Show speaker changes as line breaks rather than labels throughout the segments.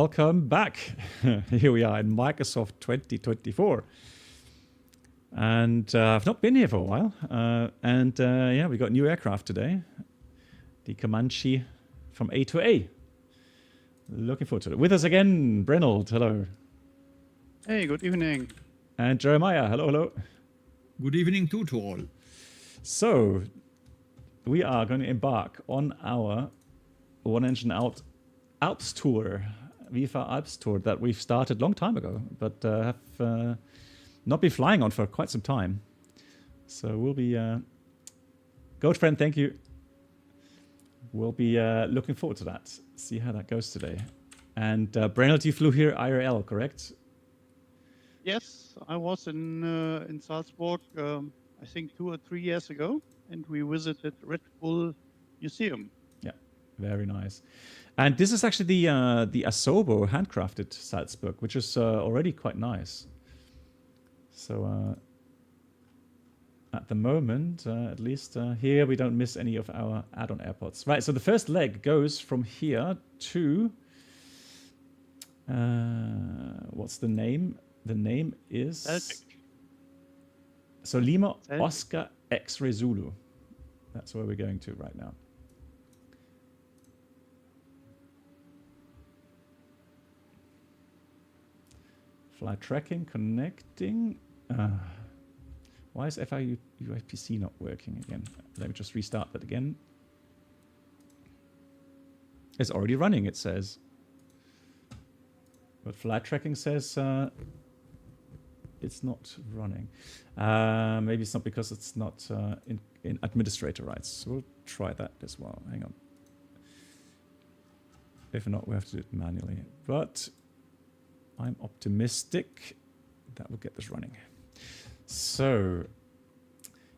welcome back. Here we are in Microsoft 2024. And I've not been here for a while. Yeah, we got new aircraft today. The Commanche from A2A. Looking forward to it. With us again, Brenold. Hello.
Hey, good evening.
And Jeremiah. Hello, hello.
Good evening too to all.
So, we are going to embark on our one engine out Alps tour, VFR Alps tour that we've started a long time ago, but have not been flying on for quite some time. So we'll be, Goat friend, thank you. We'll be looking forward to that. See how that goes today. And Brenold, you flew here IRL, correct?
Yes, I was in Salzburg, I think 2 or 3 years ago, and we visited Red Bull Museum.
Yeah, very nice. And this is actually the Asobo handcrafted Salzburg, which is already quite nice. So at the moment, at least here, we don't miss any of our add-on airports. Right, so the first leg goes from here to... what's the name? The name is...
Celtic.
So Lima
Celtic.
Oscar X-Ray Zulu. That's where we're going to right now. Flight tracking, connecting. Why is FIUPC not working again? Let me just restart that again. It's already running, it says. But flight tracking says it's not running. Maybe it's not because it's not in administrator rights. So we'll try that as well. Hang on. If not, we have to do it manually. But I'm optimistic that we'll get this running. So,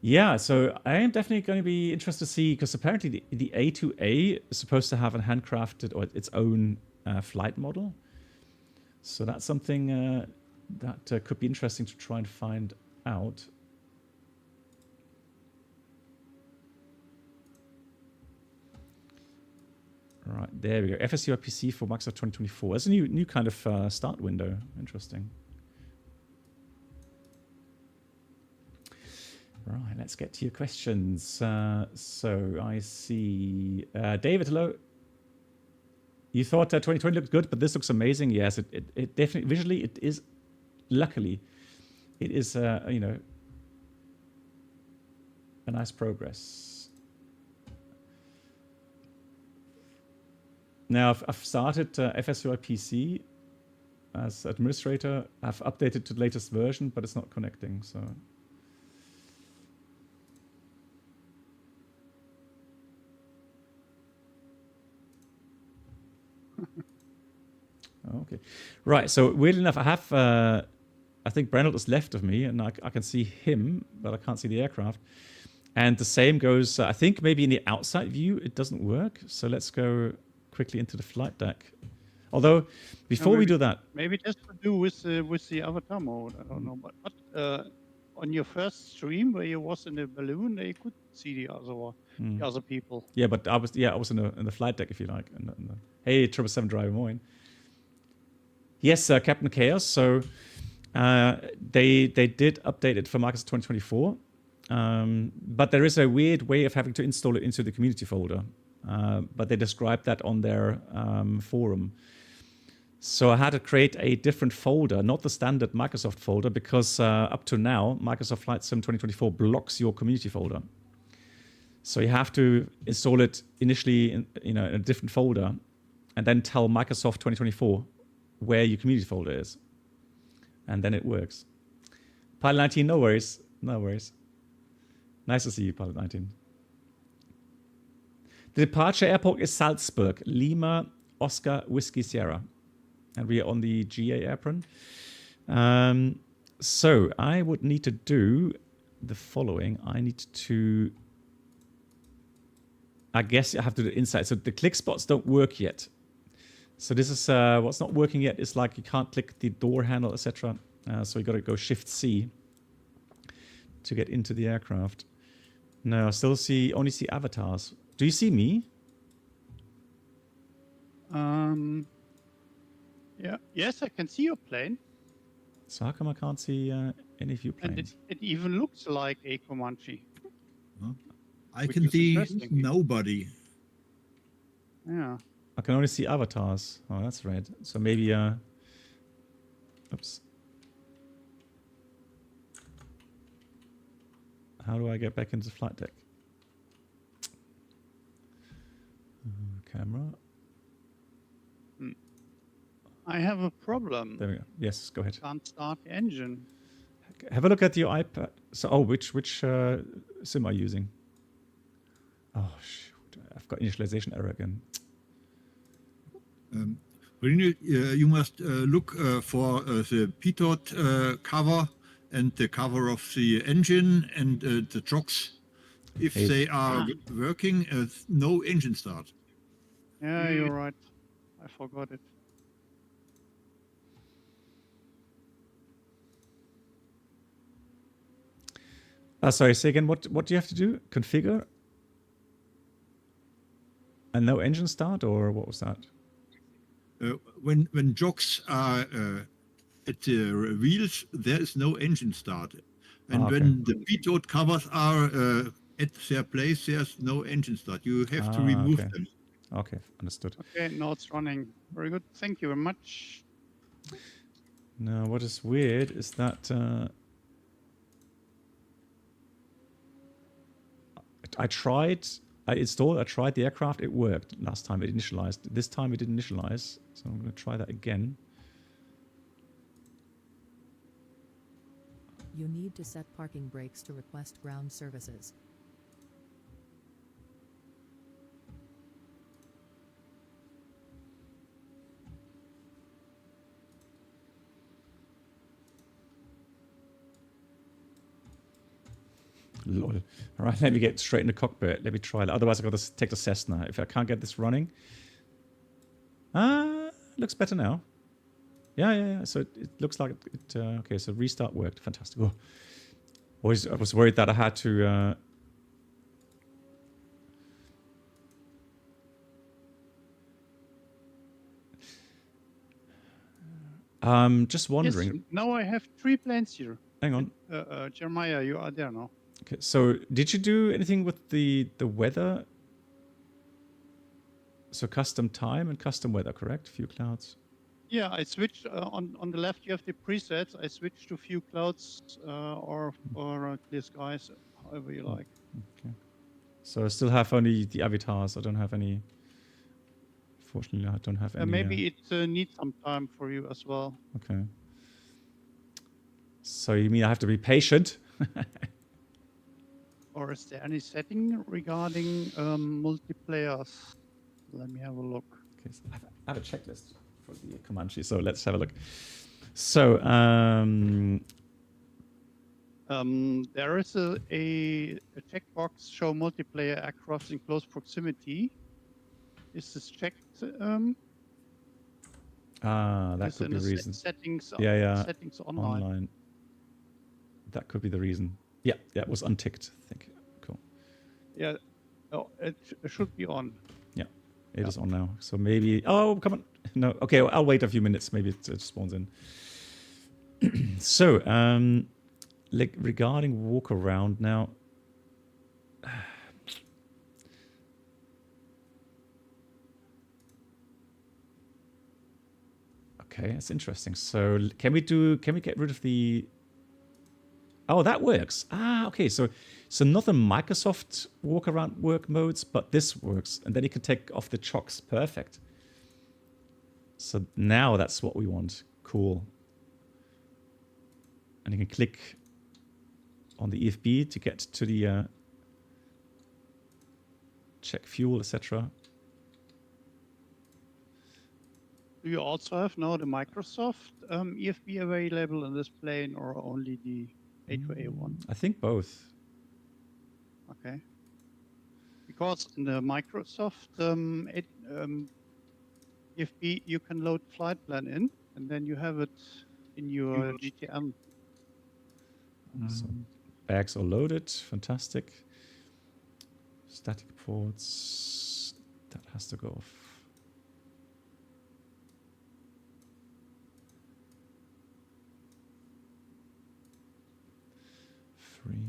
yeah, so I am definitely going to be interested to see, because apparently the A2A is supposed to have a handcrafted or its own flight model. So that's something that could be interesting to try and find out. Right, there we go. FSUIPC for Microsoft 2024. That's a new kind of start window. Interesting. Right, let's get to your questions. So I see David, hello. You thought 2020 looked good, but this looks amazing. Yes, it definitely, visually, it is, luckily, it is, you know, a nice progress. Now, I've started FSUIPC as administrator. I've updated to the latest version, but it's not connecting, so... Okay, right. So weirdly enough, I have, I think Brenold is left of me, and I can see him, but I can't see the aircraft. And the same goes, I think maybe in the outside view, it doesn't work. So let's go quickly into the flight deck. Although, before we do that...
Maybe it has to do with the avatar mode, I don't know. But on your first stream, where you was in the balloon, they could see the other people.
Yeah, but I was in the flight deck, if you like. Hey, 777 driver Moin. Yes, Captain Chaos. So they did update it for Microsoft 2024, but there is a weird way of having to install it into the community folder. But they described that on their forum. So I had to create a different folder, not the standard Microsoft folder, because up to now, Microsoft Flight Sim 2024 blocks your community folder. So you have to install it initially in a different folder, and then tell Microsoft 2024 where your community folder is. And then it works. Pilot 19, no worries. No worries. Nice to see you, Pilot 19. The departure airport is Salzburg, Lima, Oscar, Whiskey, Sierra. And we are on the GA apron. So I would need to do the following. I need to... I guess I have to do it inside. So the click spots don't work yet. So this is what's not working yet. Is like you can't click the door handle, etc. So you got to go Shift C to get into the aircraft. No, I still only see avatars. Do you see me?
Yeah. Yes, I can see your plane,
So how come I can't see any view
and
planes?
it even looks like a Comanche.
Huh? I
Which
can
is
see
interesting.
nobody.
Yeah.
I can only see avatars. Oh, that's right. So maybe, oops. How do I get back into the flight deck? Camera.
I have a problem.
There we go. Yes, go ahead.
Can't start the engine.
Have a look at your iPad. So, oh, which sim are you using? Oh shoot! I've got initialization error again.
You must look for the pitot cover and the cover of the engine and the chocks. If
Hey.
they are working, no engine start.
Yeah, you're right. I forgot it.
Sorry, say again. What do you have to do? Configure? And no engine start, or what was that?
When jocks are at the wheels, there is no engine start. And
okay.
when the pitot covers are at their place, there's no engine start. You have to remove them.
Okay, understood.
Okay, now it's running. Very good. Thank you very much.
Now, what is weird is that I tried the aircraft, it worked last time, it initialized. This time it didn't initialize, so I'm going to try that again.
You need to set parking brakes to request ground services.
Lol. All right, let me get straight into cockpit. Let me try that. Otherwise, I've got to take the Cessna. If I can't get this running. Looks better now. Yeah. So it looks like it. Okay, so restart worked. Fantastic. Oh. I was worried that I had to. Just wondering.
Yes, now I have 3 planes here.
Hang on.
Jeremiah, you are there now.
Okay, so did you do anything with the weather? So custom time and custom weather, correct? Few clouds.
Yeah, I switched on the left. You have the presets. I switched to few clouds or clear skies, however you like.
Okay. So I still have only the avatars. I don't have any. Fortunately, I don't have any.
Maybe it needs some time for you as well.
Okay. So you mean I have to be patient?
Or is there any setting regarding multiplayers? Let me have a look.
Okay, so I have a checklist for the Comanche, so let's have a look. So
there is a checkbox, show multiplayer aircraft in close proximity. Is this checked?
That could be the reason.
Settings,
Yeah.
settings online.
That could be the reason. Yeah, it was unticked. I think. Cool.
Yeah, it should be on.
Yeah, it is on now. So maybe. Oh, come on. No. Okay, I'll wait a few minutes. Maybe it spawns in. So, like regarding walk around now. Okay, that's interesting. So can we get rid of the... Oh, that works. Okay. So not the Microsoft walk around work modes, but this works. And then you can take off the chocks. Perfect. So now that's what we want. Cool. And you can click on the EFB to get to the check fuel, etc.
Do you also have now the Microsoft EFB available in this plane, or only the A2A one?
I think both.
Okay. Because in the Microsoft EFB, you can load flight plan in, and then you have it in your GTM.
So bags are loaded. Fantastic. Static ports. That has to go off. agree.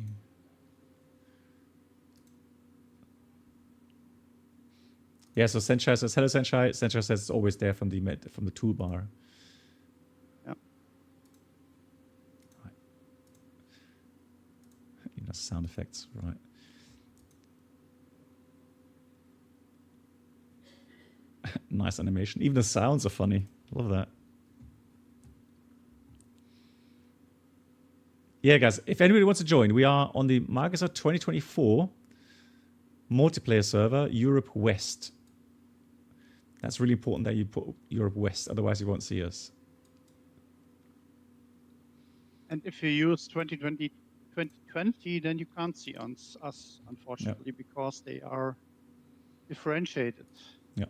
Yeah, so Senshai says, hello Senshai. Senshai says it's always there from the toolbar.
Yeah.
Right. You know, sound effects, right. Nice animation. Even the sounds are funny. Love that. Yeah, guys, if anybody wants to join, we are on the Microsoft 2024 multiplayer server, Europe West. That's really important that you put Europe West, otherwise you won't see us.
And if you use 2020, then you can't see us, unfortunately, because they are differentiated.
Yeah.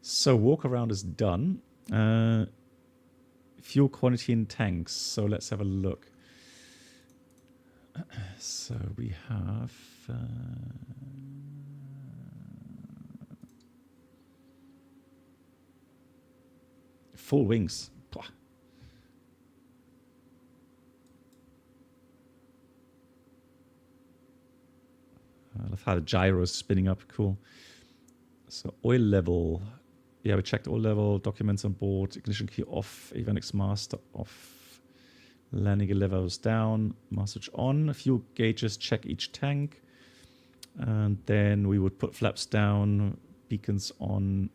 So walk around is done. Fuel quantity in tanks. So let's have a look. So we have full wings. I love how the gyro is spinning up. Cool. So oil level. Yeah, we checked oil level, documents on board, ignition key off, avionics master off, landing gear levels down, master switch on, fuel gauges, check each tank. And then we would put flaps down, beacons on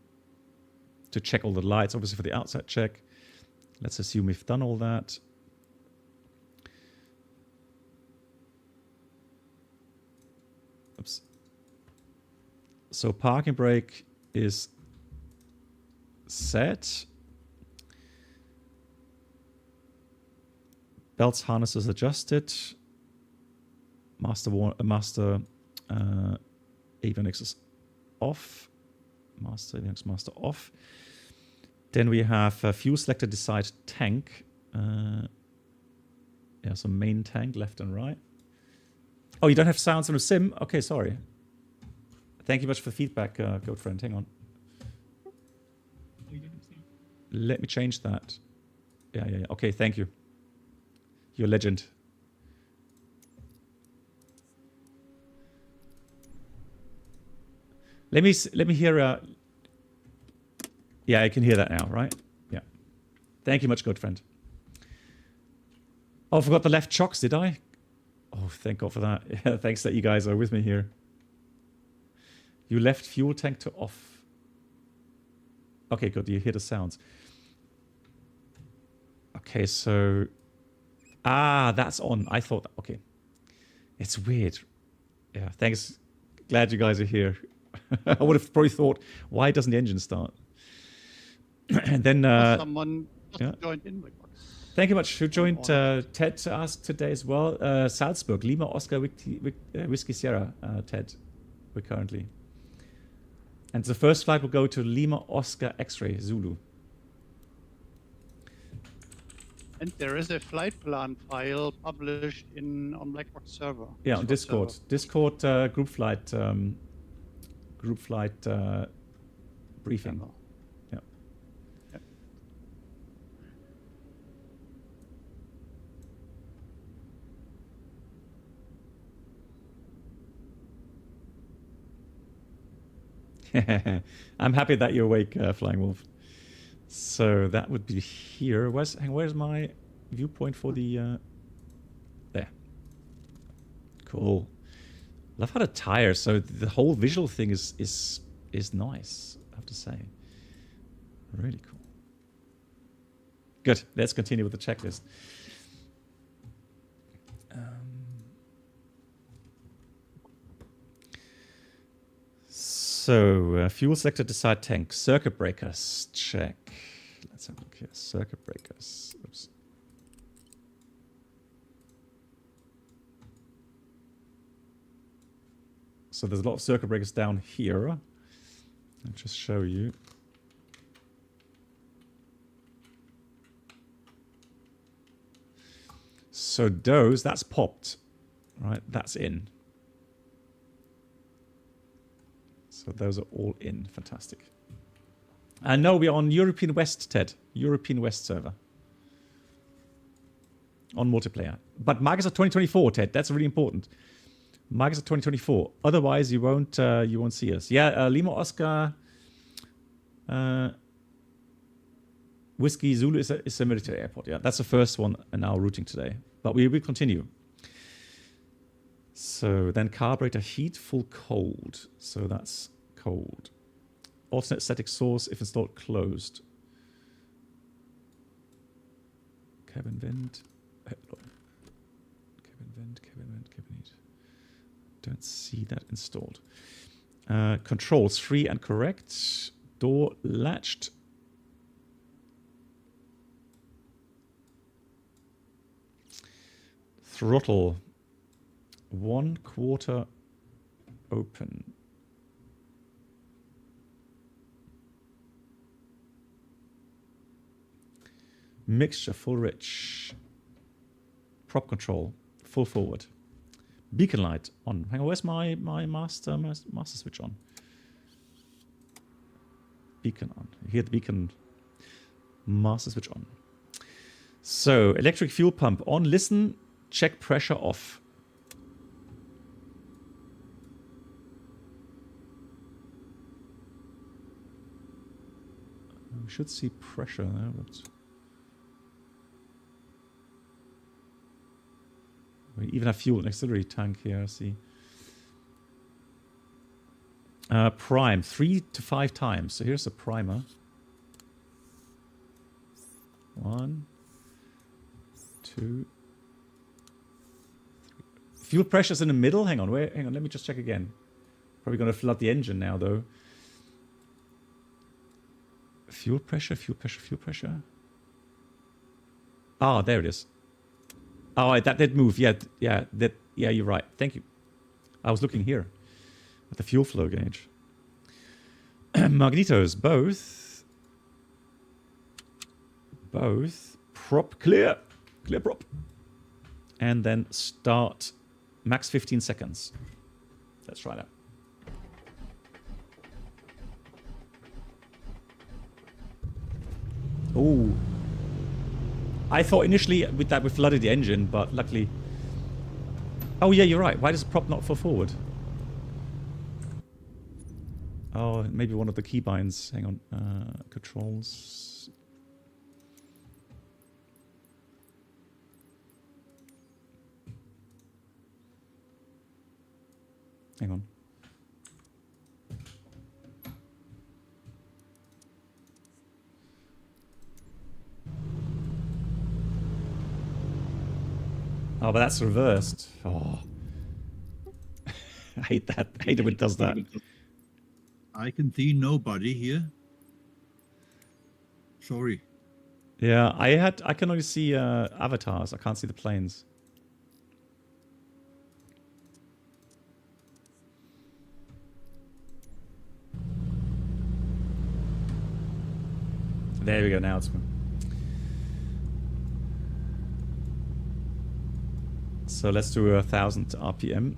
to check all the lights, obviously for the outside check. Let's assume we've done all that. Oops. So parking brake is set. Belts, harnesses adjusted. Master avionics is off. Master avionics master off. Then we have fuel selector decide tank. Yeah, so main tank left and right. Oh, you don't have sounds on the sim? Okay, sorry. Thank you much for the feedback, goat friend. Hang on. Let me change that. Yeah. Okay, thank you. You're a legend. Let me hear. Yeah, I can hear that now, right? Yeah. Thank you much, good friend. Oh, I forgot the left chocks, did I? Oh, thank God for that. Yeah, thanks that you guys are with me here. You left fuel tank to off. Okay, good. You hear the sounds. Okay, so... Ah, that's on. I thought... Okay. It's weird. Yeah, thanks. Glad you guys are here. I would have probably thought, why doesn't the engine start? And then...
someone just joined in my box.
Thank you much. Who joined Ted asked today as well. Salzburg, Lima, Oscar, Whiskey Sierra, Ted, we're currently. And the first flight will go to Lima, Oscar, X-ray, Zulu.
And there is a flight plan file published on Blackbox server.
Yeah, on Discord.
Server.
Discord group flight briefing. Yeah. I'm happy that you're awake, Flying Wolf. So that would be here. Where's my viewpoint for the... there. Cool. Love how the tires. So the whole visual thing is nice, I have to say. Really cool. Good. Let's continue with the checklist. So, fuel selector decide tank. Circuit breakers, check. Let's have a look here. Circuit breakers. Oops. So there's a lot of circuit breakers down here. I'll just show you. So those, that's popped, right? That's in. So those are all in. Fantastic. And no, we're on European West, Ted. European West server. on multiplayer. But Microsoft 2024, Ted, that's really important. Microsoft 2024. Otherwise, you won't see us. Yeah, Lima Oscar Whiskey Zulu is a military airport. Yeah, that's the first one in our routing today. But we will continue. So then carburetor heat, full cold. So that's cold. Alternate static source if installed closed. Cabin vent. Cabin vent, cabin heat. Don't see that installed. Controls free and correct. Door latched. Throttle 1/4 open. Mixture full rich. Prop control full forward. Beacon light on. Hang on, where's my master switch on? Beacon on. You hear the beacon. Master switch on. So electric fuel pump on. Listen. Check pressure off. We should see pressure there, but we even have fuel and auxiliary tank here. I see. Prime 3 to 5 times. So here's a primer. 1, 2. Fuel pressure's in the middle. Hang on, hang on. Let me just check again. Probably going to flood the engine now, though. Fuel pressure, fuel pressure, fuel pressure. Ah, there it is. Oh, that did move. Yeah, yeah, you're right. Thank you. I was looking here at the fuel flow gauge. Magnetos, both. Prop clear. Clear prop. And then start. Max 15 seconds. Let's try that. Oh. I thought initially with that we flooded the engine, but luckily... Oh yeah, you're right. Why does the prop not fall forward? Oh, maybe one of the keybinds. Hang on. Controls... Hang on. Oh, but that's reversed. Oh. I hate that. I hate it when it does that.
I can see nobody here. Sorry.
Yeah, I can only see avatars. I can't see the planes. There we go, now it's... So let's do 1,000 RPM.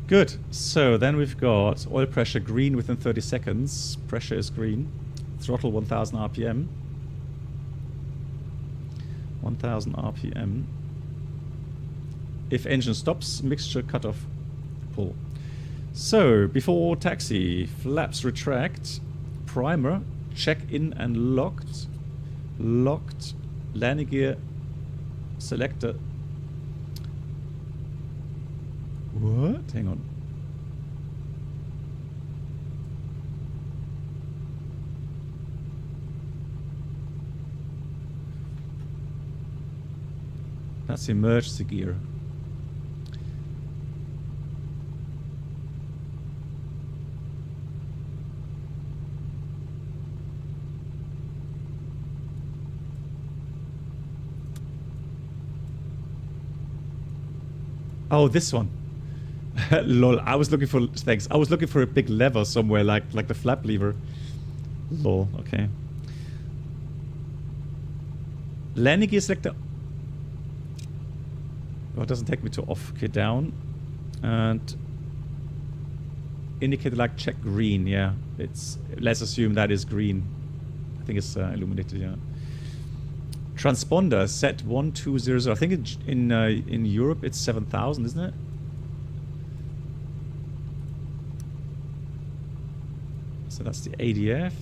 Good. So then we've got oil pressure green within 30 seconds. Pressure is green. Throttle 1,000 RPM. 1,000 RPM. If engine stops, mixture cutoff, pull. So, before taxi, flaps retract, primer, check in and locked, landing gear, selector. What? Hang on. That's emergency gear. Oh, this one. Lol, I was looking for... Thanks. I was looking for a big lever somewhere, like the flap lever. Lol, okay. Landing gear selector... Oh, it doesn't take me to off. Okay, down. And indicator light check green. Yeah, it's. Let's assume that is green. I think it's illuminated. Yeah. Transponder set 1200. I think in Europe it's 7,000, isn't it? So that's the ADF.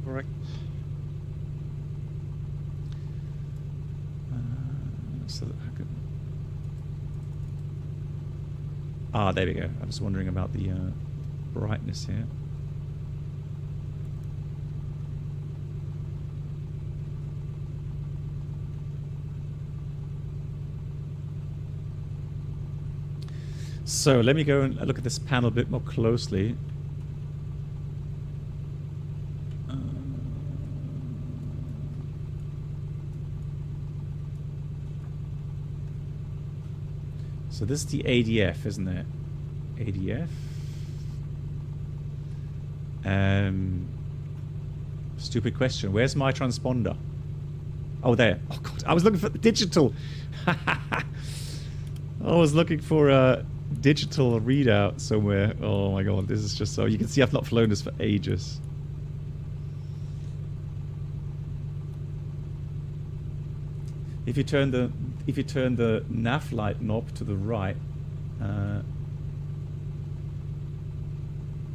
Correct.
So there we go. I was wondering about the brightness here. So let me go and look at this panel a bit more closely. So this is the ADF, isn't it? ADF. Stupid question. Where's my transponder? Oh, there. Oh, God. I was looking for the digital. I was looking for a digital readout somewhere. Oh, my God. This is just so... You can see I've not flown this for ages. If you turn the nav light knob to the right,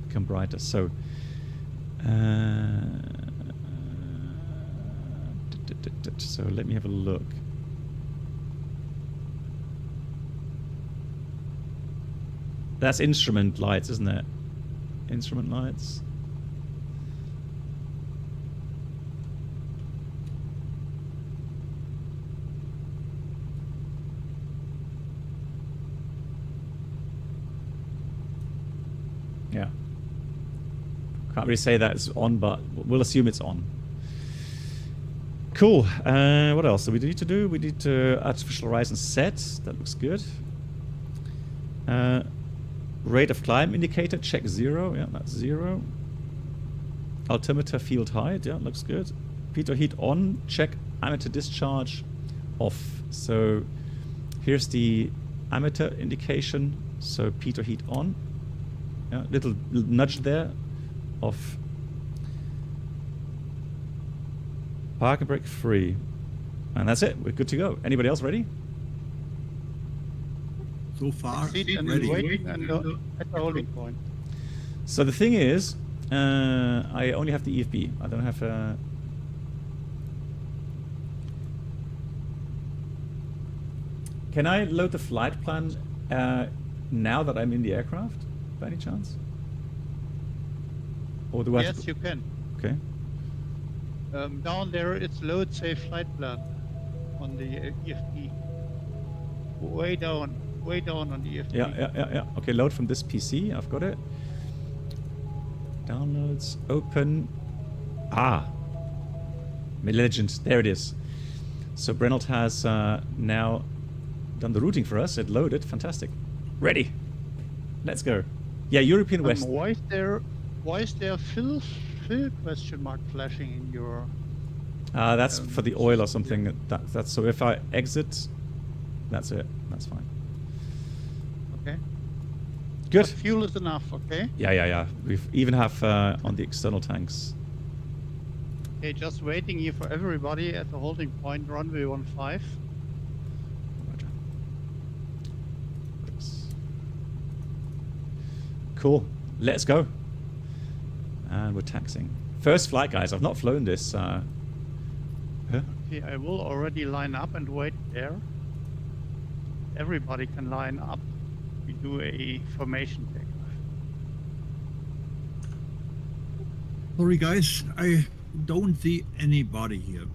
become brighter. So, so let me have a look. That's instrument lights, isn't it? Instrument lights. Yeah. Can't really say that it's on, but we'll assume it's on. Cool. What else do we need to do? We need to artificial horizon set. That looks good. Rate of climb indicator, check 0. Yeah, that's 0. Altimeter field height. Yeah, looks good. Pitot heat on. Check amateur discharge off. So here's the amateur indication. So pitot heat on. Yeah, little nudge there of park and brake free. And that's it. We're good to go. Anybody else ready?
So far,
ready. Waiting at the holding point.
So the thing is, I only have the EFB. I don't have a... Can I load the flight plan now that I'm in the aircraft, by any chance? Or do I have
Yes,
to...
you can.
Okay.
Down there, it's load safe flight plan on the EFP. Way down on the EFP.
Yeah. Okay, load from this PC. I've got it. Downloads, open. Ah, Legend. There it is. So Brenold has now done the routing for us. It loaded. Fantastic. Ready. Let's go. Yeah, European West.
Why is there Phil question mark flashing in your...
That's for the oil or something. That's so if I exit, that's it. That's fine.
Okay.
Good.
But fuel is enough, okay?
Yeah. We even have on the external tanks.
Okay, just waiting here for everybody at the holding point, runway 15.
Roger. Cool. Let's go. And we're taxiing. First flight, guys. I've not flown this.
Okay, I will already line up and wait there. Everybody can line up. We do a formation takeoff.
Sorry, guys, I don't see anybody here.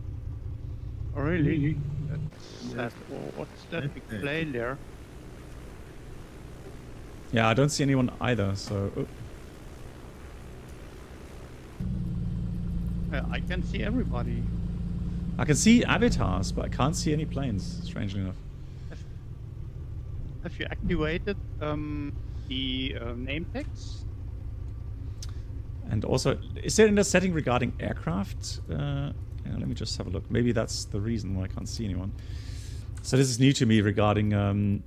Oh, really? What's that big plane there?
Yeah, I don't see anyone either. So. Oh.
I can see everybody.
I can see avatars, but I can't see any planes, strangely enough.
Have you activated the name tags?
And also, is there in the setting regarding aircraft? Let me just have a look. Maybe that's the reason why I can't see anyone. So this is new to me regarding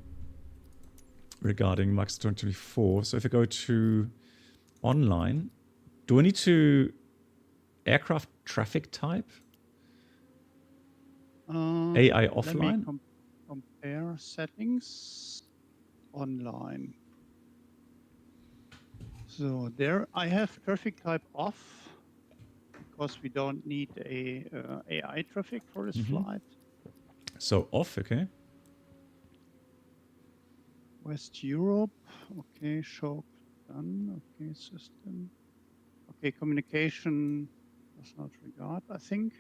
regarding Max 2024. So if I go to online, do I need to aircraft traffic type? AI offline?
Let me compare settings online. So there I have traffic type off because we don't need a AI traffic for this flight.
So off, okay.
West Europe, okay, show done, okay, system. Okay, communication does not regard, I think.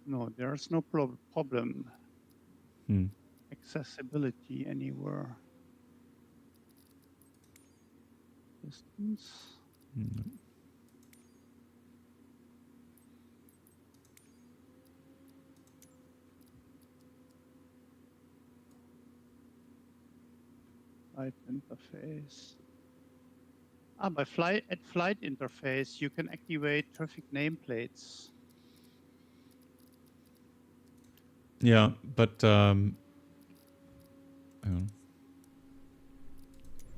No, there's no problem. Accessibility anywhere. Distance. Flight interface. By flight interface, you can activate traffic nameplates.
Yeah, but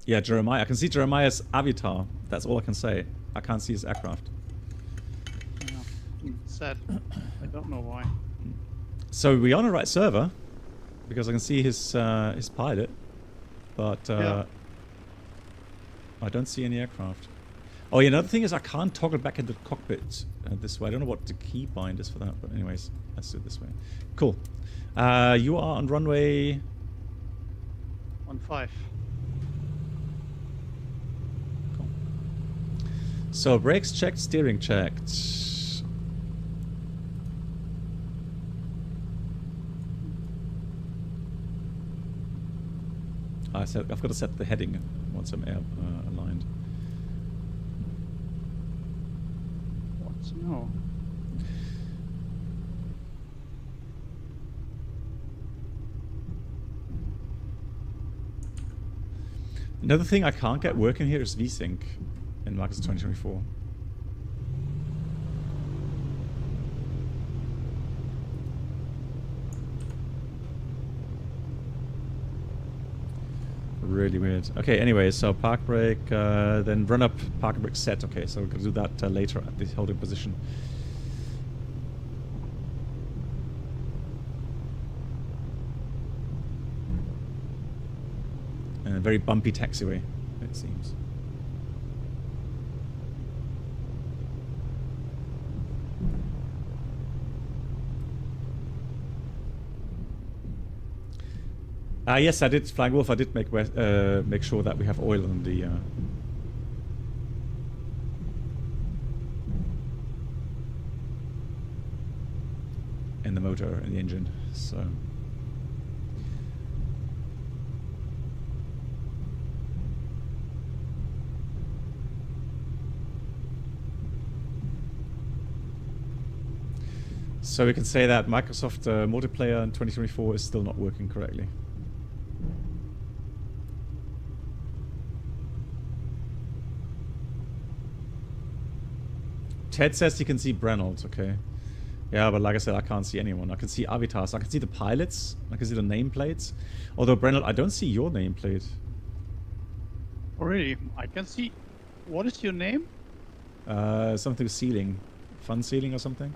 yeah, Jeremiah. I can see Jeremiah's avatar. That's all I can say. I can't see his aircraft.
Yeah, it's sad. I don't know why.
So we're on the right server because I can see his pilot, but I don't see any aircraft. Oh, yeah, another thing is I can't toggle back into the cockpit this way. I don't know what the keybind is for that, but anyways, let's do it this way. Cool. You are on runway
15.
Cool. So brakes checked, steering checked. I've got to set the heading once I'm aligned.
What's no?
Another thing I can't get working here is VSync in Marcus 2024. Really weird. Okay, anyway, so park brake, then run up park brake set. Okay, so we're going to do that later at the holding position. And a very bumpy taxiway, it seems. Yes, I did, Flying Wolf. I did make sure that we have oil in the motor and the engine. So. So we can say that Microsoft multiplayer in 2024 is still not working correctly. Ted says he can see Brennolds, okay. Yeah, but like I said, I can't see anyone. I can see avatars, I can see the pilots, I can see the nameplates. Although, Brennald, I don't see your nameplate.
Oh, really? I can see. What is your name?
Something ceiling. Fun ceiling or something?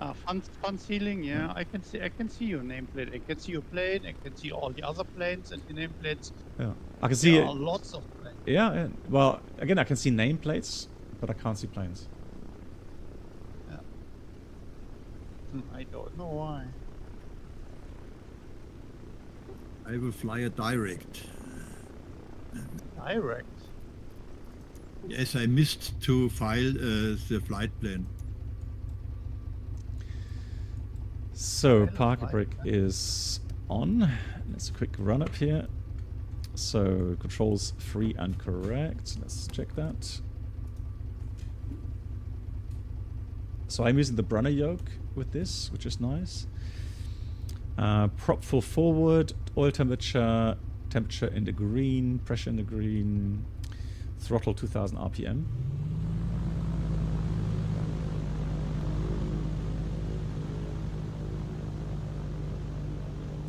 Fun ceiling, yeah. I can see your nameplate. I can see your plane, I can see all the other planes and the nameplates.
Yeah. I can see
lots of planes.
Yeah, well, again, I can see nameplates, but I can't see planes.
I don't know why.
I will fly a direct.
Direct?
Yes, I missed to file the flight plan.
So, park brake is on. Let's a quick run up here. So, controls free and correct. Let's check that. So, I'm using the Brunner yoke with this, which is nice. Prop full forward, oil temperature in the green, pressure in the green, throttle 2000 RPM.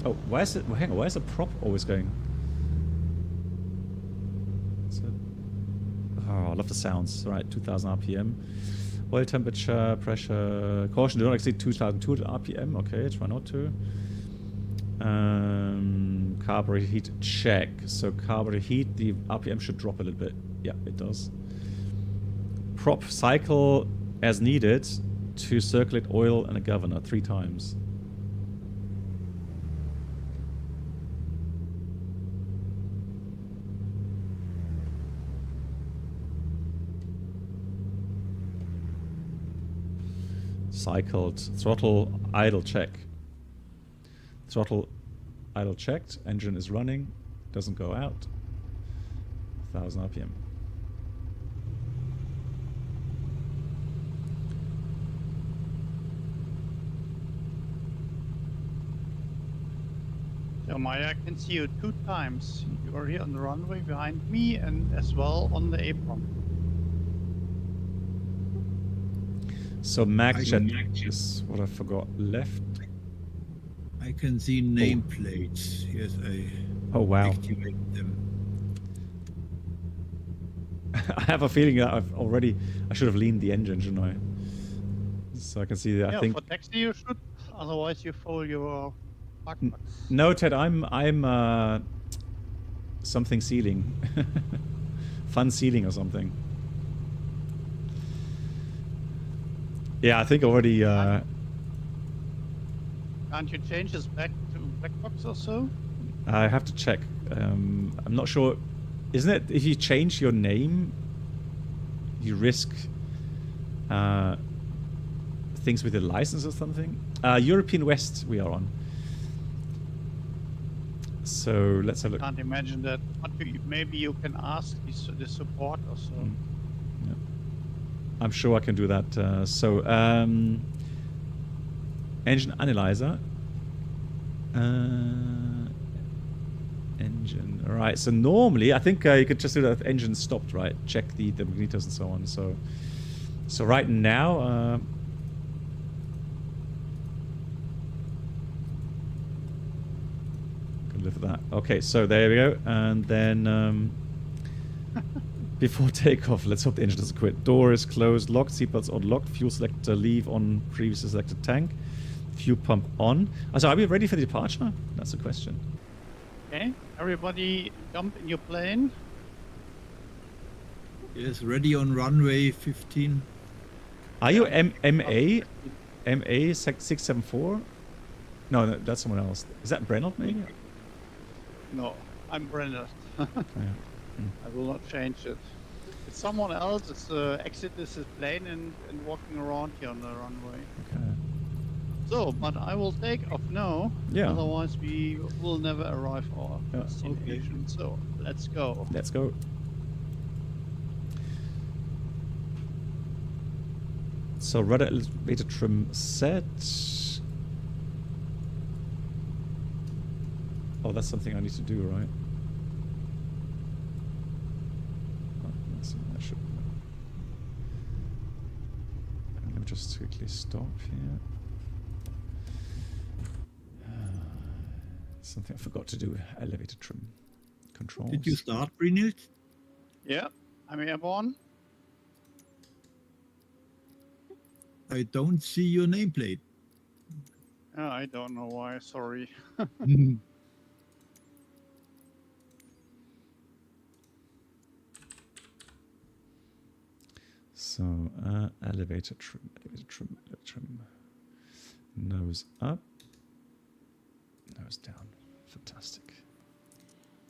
Oh, why is it? Well, hang on, why is the prop always going? Oh, I love the sounds. Right, 2000 RPM. Oil temperature, pressure, caution, do not exceed 2200 RPM. Okay, try not to. Carburetor heat, check. So carburetor heat, the RPM should drop a little bit. Yeah, it does. Prop cycle as needed to circulate oil and a governor 3 times. Cycled. Throttle idle check. Throttle idle checked. Engine is running. Doesn't go out. 1000 RPM.
So Maya, I can see you 2 times. You are here on the runway behind me and as well on the apron.
So MagJet is what I forgot. Left.
I can see nameplates. Yes, I
wow.
activate them.
I have a feeling that I should have leaned the engine, shouldn't I? So I can see that.
Yeah,
I think
for taxi you should. Otherwise you fold your backpacks.
no, Ted. I'm something sealing, fun sealing or something. Yeah, I think already.
Can't you change this back to black box or so?
I have to check. I'm not sure. Isn't it if you change your name, you risk things with the license or something? European West we are on. So let's have a look.
Can't imagine that. But maybe you can ask the support or so.
Yeah. I'm sure I can do that. Engine analyzer. Engine. All right. So normally, I think you could just do that if engine stopped, right? Check the magnetors and so on. So right now. Can live with that. Okay. So there we go. And then. Before takeoff, let's hope the engine doesn't quit. Door is closed, locked, seatbelts on locked, fuel selector leave on previously selected tank, fuel pump on. So are we ready for the departure? That's the question.
Okay, everybody jump in your plane.
Yes, ready on runway 15.
Are you MA 674? No, that's someone else. Is that Brennell maybe?
No, I'm Brenner.
Yeah.
I will not change it. It's someone else. It's exit this plane and walking around here on the runway.
Okay.
So, but I will take off now.
Yeah.
Otherwise, we will never arrive at our destination. Okay. So, let's go.
Let's go. So, rudder elevator trim set. Oh, that's something I need to do, right? Let me just quickly stop here. Something I forgot to do. Elevator trim controls.
Did you start, Brynhild?
Yeah, I'm airborne.
I don't see your nameplate.
I don't know why. Sorry.
So, elevator trim. Nose up. Nose down. Fantastic.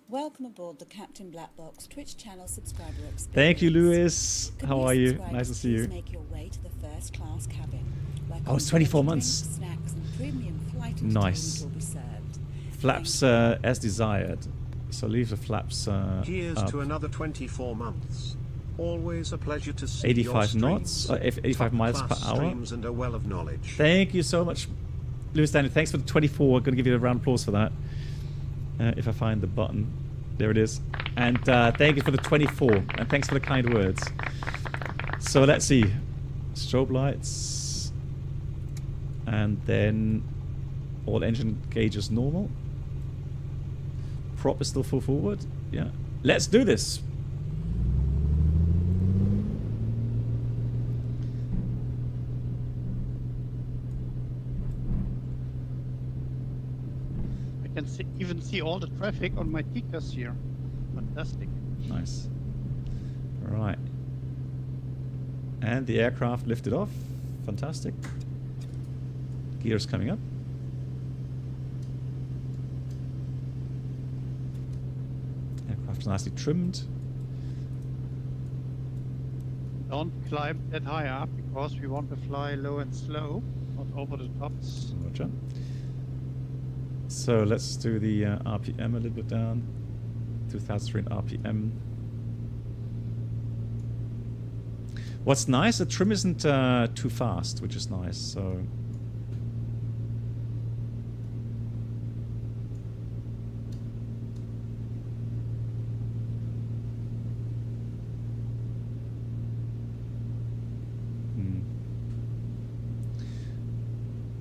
Welcome aboard the Captain Black Box Twitch channel subscriber experience.
Thank you, Lewis.
Could
How
you
are you?
subscribe
Nice to see you.
Make your way to the first class cabin.
Oh, it's 24 months.
Snacks and premium flight
Nice.
will be served.
Flaps as desired. So leave the flaps
Here's
up.
to another 24 months. Always a pleasure to see
85
your
knots,
streams.
85 miles per
Top-class
hour.
streams and a well of knowledge.
Thank you so much, Lewis Daniel. Thanks for the 24. I'm going to give you a round of applause for that. If I find the button. There it is. And thank you for the 24. And thanks for the kind words. So let's see. Strobe lights. And then all engine gauges normal. Prop is still full forward. Yeah. Let's do this.
I can even see all the traffic on my tickers here. Fantastic.
Nice. All right. And the aircraft lifted off. Fantastic. Gears coming up. Aircraft nicely trimmed.
Don't climb that high up because we want to fly low and slow, not over the tops.
Roger. So let's do the RPM a little bit down. 2003 RPM. What's nice, the trim isn't too fast, which is nice. So.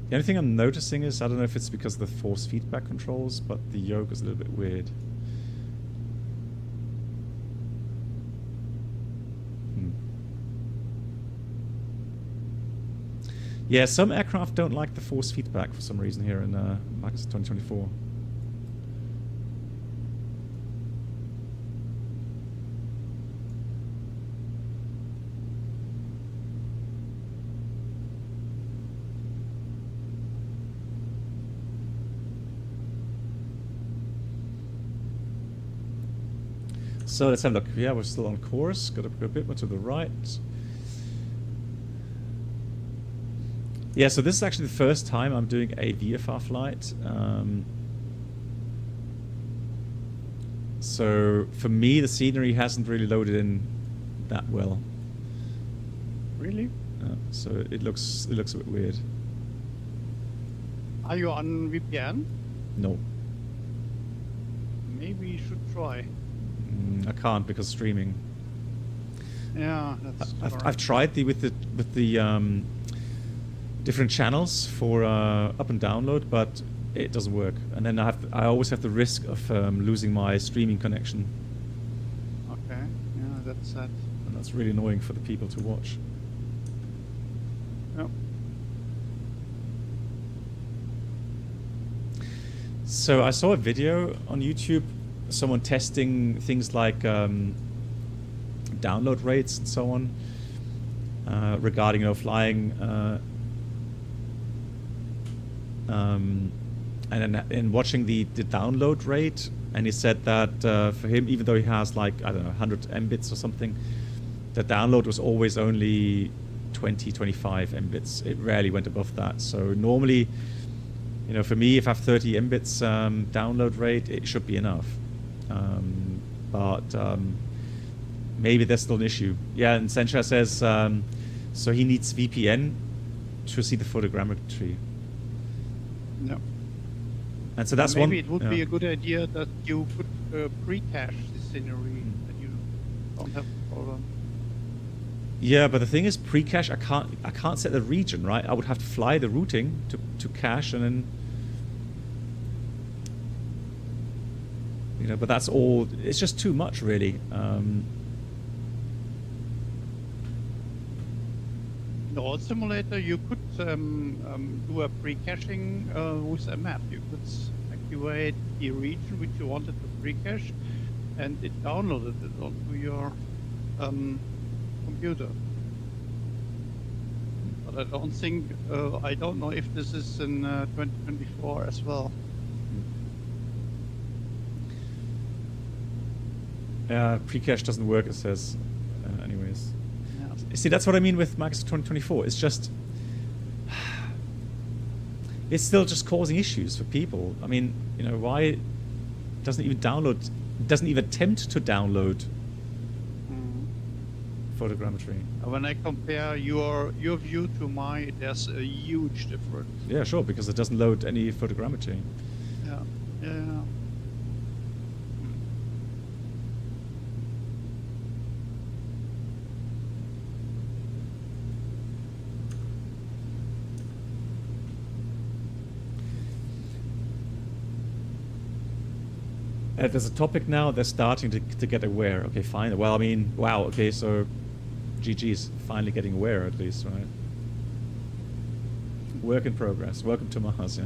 The only thing I'm noticing is, I don't know if it's because of the force feedback controls, but the yoke is a little bit weird. Yeah, some aircraft don't like the force feedback for some reason here in Max 2024. So let's have a look. Yeah, we're still on course. Got to go a bit more to the right. Yeah, so this is actually the first time I'm doing a VFR flight. So for me, the scenery hasn't really loaded in that well.
Really?
So it looks a bit weird.
Are you on VPN?
No,
Maybe you should try.
I can't because streaming.
Yeah, that's
I've tried with the different channels for up and download, but it doesn't work. And then I always have the risk of losing my streaming connection.
Okay, yeah, that's sad.
And that's really annoying for the people to watch.
Yep.
So I saw a video on YouTube, someone testing things like download rates and so on, regarding flying, and watching the download rate, and he said that for him, even though he has like, I don't know, 100 Mbits or something, the download was always only 20, 25 Mbits. It rarely went above that. So normally, for me, if I have 30 Mbits download rate, it should be enough. But maybe there's still an issue. Yeah, and Sencha says, so he needs VPN to see the photogrammetry.
No.
And so that's
maybe
one.
Maybe it would be a good idea that you could pre-cache the scenery, that you don't have a problem.
Yeah, but the thing is, pre-cache, I can't set the region, right? I would have to fly the routing to cache, and then but that's all. It's just too much, really.
In all simulator, you could do a pre-caching with a map. You could activate the region which you wanted to pre-cache, and it downloaded it onto your computer. But I don't think, I don't know if this is in 2024 as well.
Pre-cache doesn't work, it says, anyways.
Yeah.
See, that's what I mean with Max 2024. It's just, it's still just causing issues for people. I mean, why it doesn't even download, doesn't even attempt to download photogrammetry.
When I compare your view to mine, there's a huge difference.
Yeah, sure, because it doesn't load any photogrammetry.
Yeah, yeah.
there's a topic now. They're starting to get aware. Okay, fine. Well, I mean, wow. Okay, so GG's finally getting aware at least, right? Work in progress. Welcome to Mars. Yeah.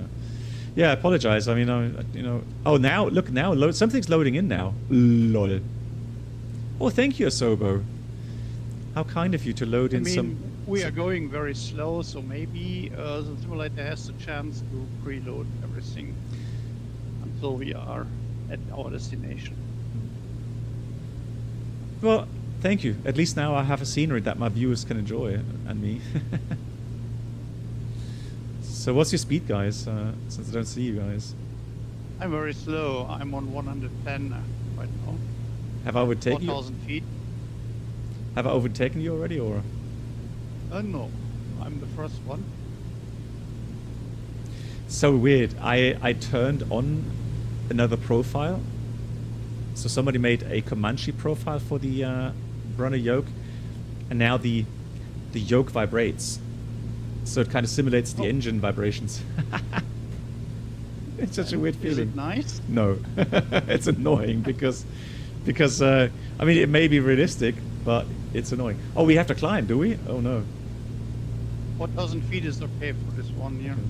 Yeah. I apologize. I mean, you know. Oh, now look. Now something's loading in now. Lol. Oh, thank you, Asobo. How kind of you to load in some.
We are going very slow, so maybe the simulator has the chance to preload everything until we are at our destination.
Well, thank you. At least now I have a scenery that my viewers can enjoy, and me. So what's your speed, guys? Since I don't see you guys.
I'm very slow. I'm on 110 right now.
Have I overtaken you?
4,000 feet.
Have I overtaken you already, or?
No, I'm the first one.
So weird. I turned on another profile. So somebody made a Commanche profile for the runner yoke, and now the yoke vibrates. So it kind of simulates the engine vibrations. It's such a weird feeling.
Is it nice?
No, it's annoying because I mean, it may be realistic, but it's annoying. Oh, we have to climb, do we? Oh no.
4,000 feet is okay for this one here.
Okay.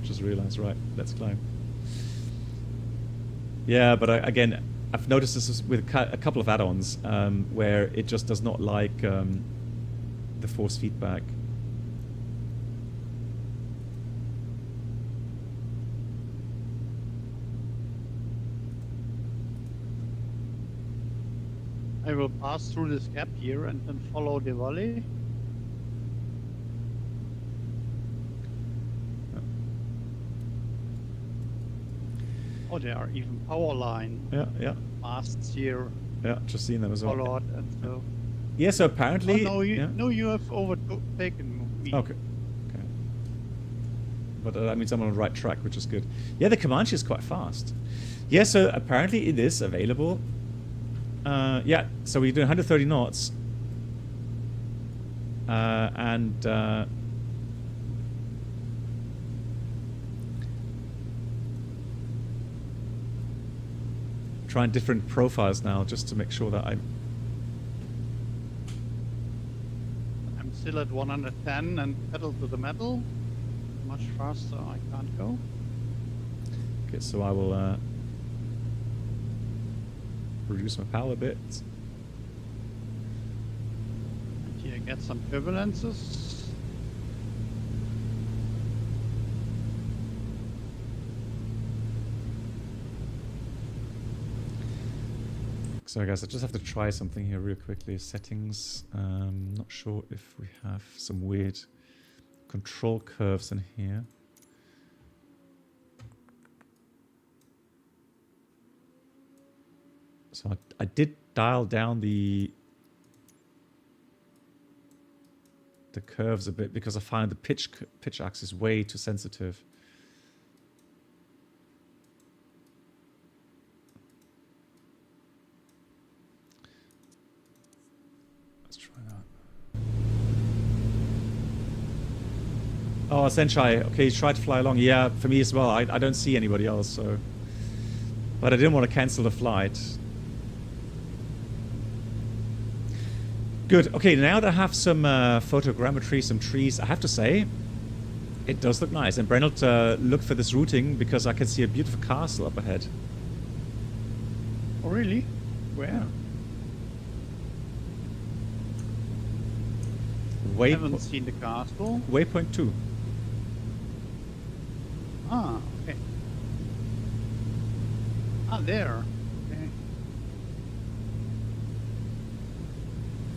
Just realized, right? Let's climb. Yeah, but again, I've noticed this is with a couple of add-ons where it just does not like the force feedback.
I will pass through this gap here and then follow the valley. Oh, there are even power line
Yeah.
masts here.
Yeah, just seen them as well.
Followed and so.
Yeah, so apparently...
Oh,
yeah.
no, you have overtaken me.
Okay. But that means I'm on the right track, which is good. Yeah, the Commanche is quite fast. Yeah, so apparently it is available. Yeah, so we're doing 130 knots. Trying different profiles now just to make sure that I'm
still at 110 and pedal to the metal. Much faster I can't go.
okay. So I will reduce my power a bit.
And here get some turbulences.
So guys, I just have to try something here real quickly. Settings. Not sure if we have some weird control curves in here. So I did dial down the curves a bit because I find the pitch axis way too sensitive. Oh, Senshai, okay, you tried to fly along. Yeah, for me as well. I don't see anybody else, so... But I didn't want to cancel the flight. Good. Okay, now that I have some photogrammetry, some trees, I have to say, it does look nice. And Brennelt, look for this routing because I can see a beautiful castle up ahead.
Oh, really? Where? I haven't seen the castle.
Waypoint 2.
Ah, okay. Ah, there. Okay.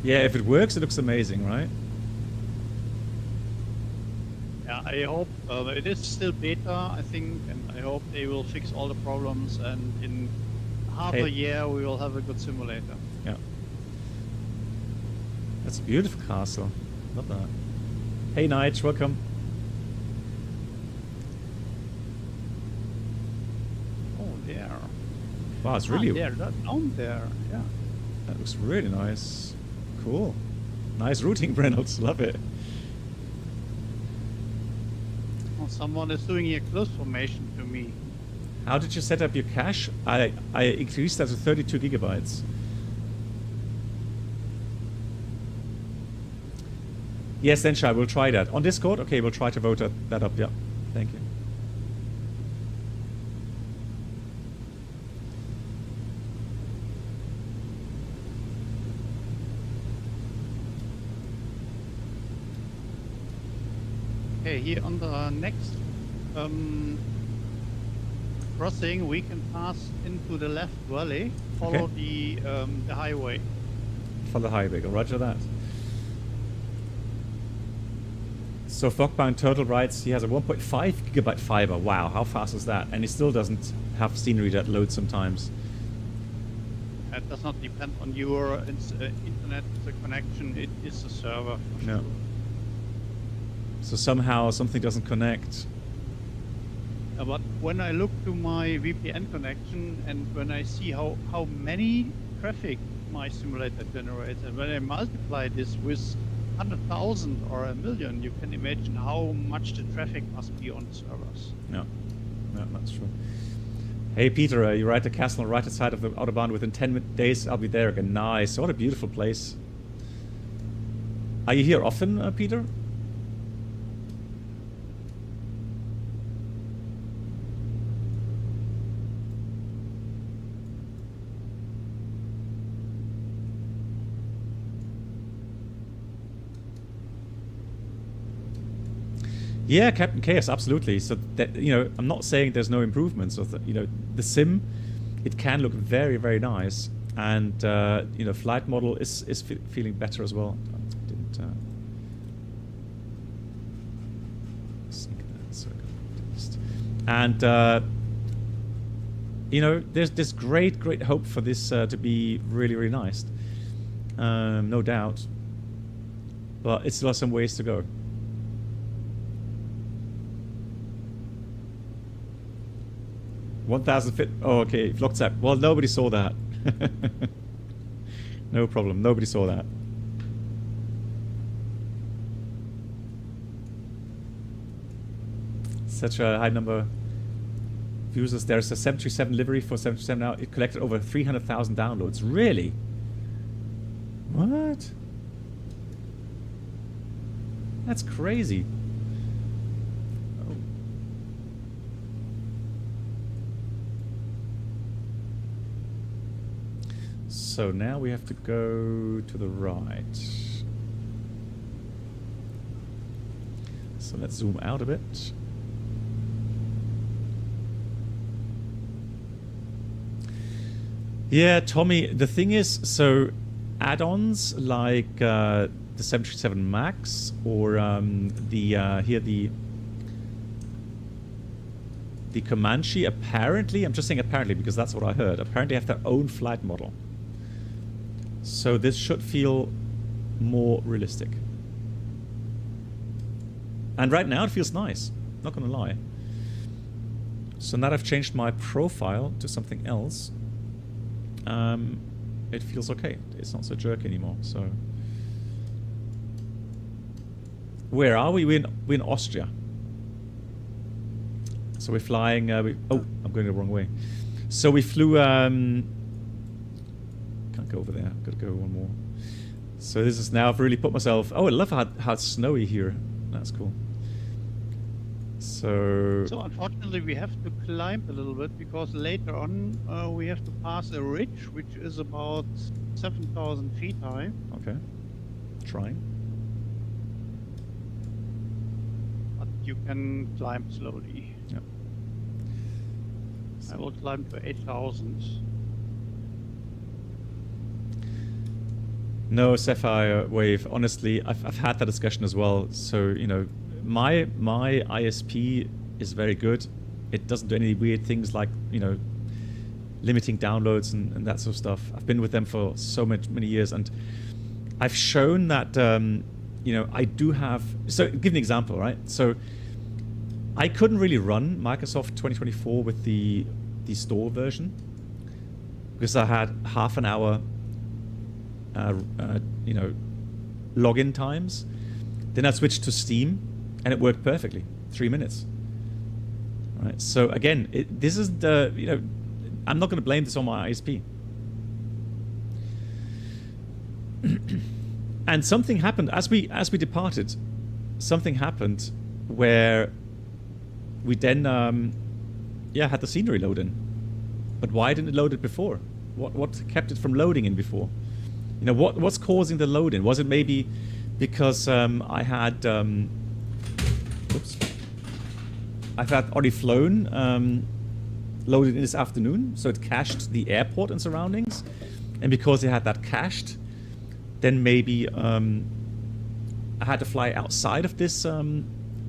Yeah, if it works, it looks amazing, right?
Yeah, I hope it is still beta, I think, and I hope they will fix all the problems, and in half a year we will have a good simulator.
Yeah. That's a beautiful castle. Love that. Hey, Nige, welcome.
Oh, there.
Wow, it's really...
there, down there, yeah.
That looks really nice. Cool. Nice routing, Reynolds. Love it.
Oh, someone is doing a close formation to me.
How did you set up your cache? I increased that to 32 gigabytes. Yes, then Shai, we'll try that. On Discord? Okay, we'll try to vote that up, yeah. Thank you.
Okay, here on the next crossing, we can pass into the left valley, follow the highway.
Follow the highway, go roger that. So Fogbound Turtle writes he has a 1.5 gigabyte fiber. Wow, how fast is that? And he still doesn't have scenery that loads sometimes.
It does not depend on your internet connection. It is a server. For
No.
sure.
So somehow something doesn't connect.
But when I look to my VPN connection and when I see how many traffic my simulator generates, and when I multiply this with 100,000 or a million, you can imagine how much the traffic must be on the servers.
No, that's true. Hey Peter, you're right, the castle on the right side of the Autobahn. Within 10 days I'll be there again. Nice, what a beautiful place. Are you here often, Peter? Yeah, Captain Chaos, absolutely. So that, you know, I'm not saying there's no improvements. Or you know, the sim, it can look very, very nice, and you know, flight model is feeling better as well. I didn't sync that, so and you know, there's great hope for this to be really, really nice. No doubt, but it still has some ways to go. 1,000 feet. Oh, okay. Vlogzap. Well, nobody saw that. No problem. Nobody saw that. Such a high number of users. There's a 737 livery for 737 now. It collected over 300,000 downloads. Really? What? That's crazy. So now we have to go to the right. So let's zoom out a bit. Yeah, Tommy, the thing is, so add-ons like the 737 MAX or the Commanche, apparently, I'm just saying apparently because that's what I heard, apparently have their own flight model. So this should feel more realistic. And right now it feels nice, not gonna lie. So now that I've changed my profile to something else, it feels okay. It's not so jerky anymore, so. Where are we? We're in Austria. So we're flying, oh, I'm going the wrong way. So we flew, can't go over there, gotta go one more. So this is now, I've really put myself, oh, I love how it's snowy here. That's cool. So
unfortunately we have to climb a little bit because later on we have to pass a ridge which is about 7,000 feet high.
Okay, trying.
But you can climb slowly.
Yeah.
I will climb to 8,000.
No, Sapphire Wave, honestly, I've had that discussion as well. So, you know, my ISP is very good. It doesn't do any weird things like, you know, limiting downloads and that sort of stuff. I've been with them for so many years, and I've shown that, you know, I do have... So, give an example, right? So, I couldn't really run Microsoft 2024 with the store version because I had half an hour you know, login times. Then I switched to Steam and it worked perfectly. 3 minutes. Right. So again, this is the, you know, I'm not going to blame this on my ISP. And something happened as we departed. Something happened where we then had the scenery load in. But why didn't it load it before? What kept it from loading in before? You know, what's causing the load in? Was it maybe because I had already flown loaded in this afternoon, so it cached the airport and surroundings, and because it had that cached, then maybe I had to fly outside of this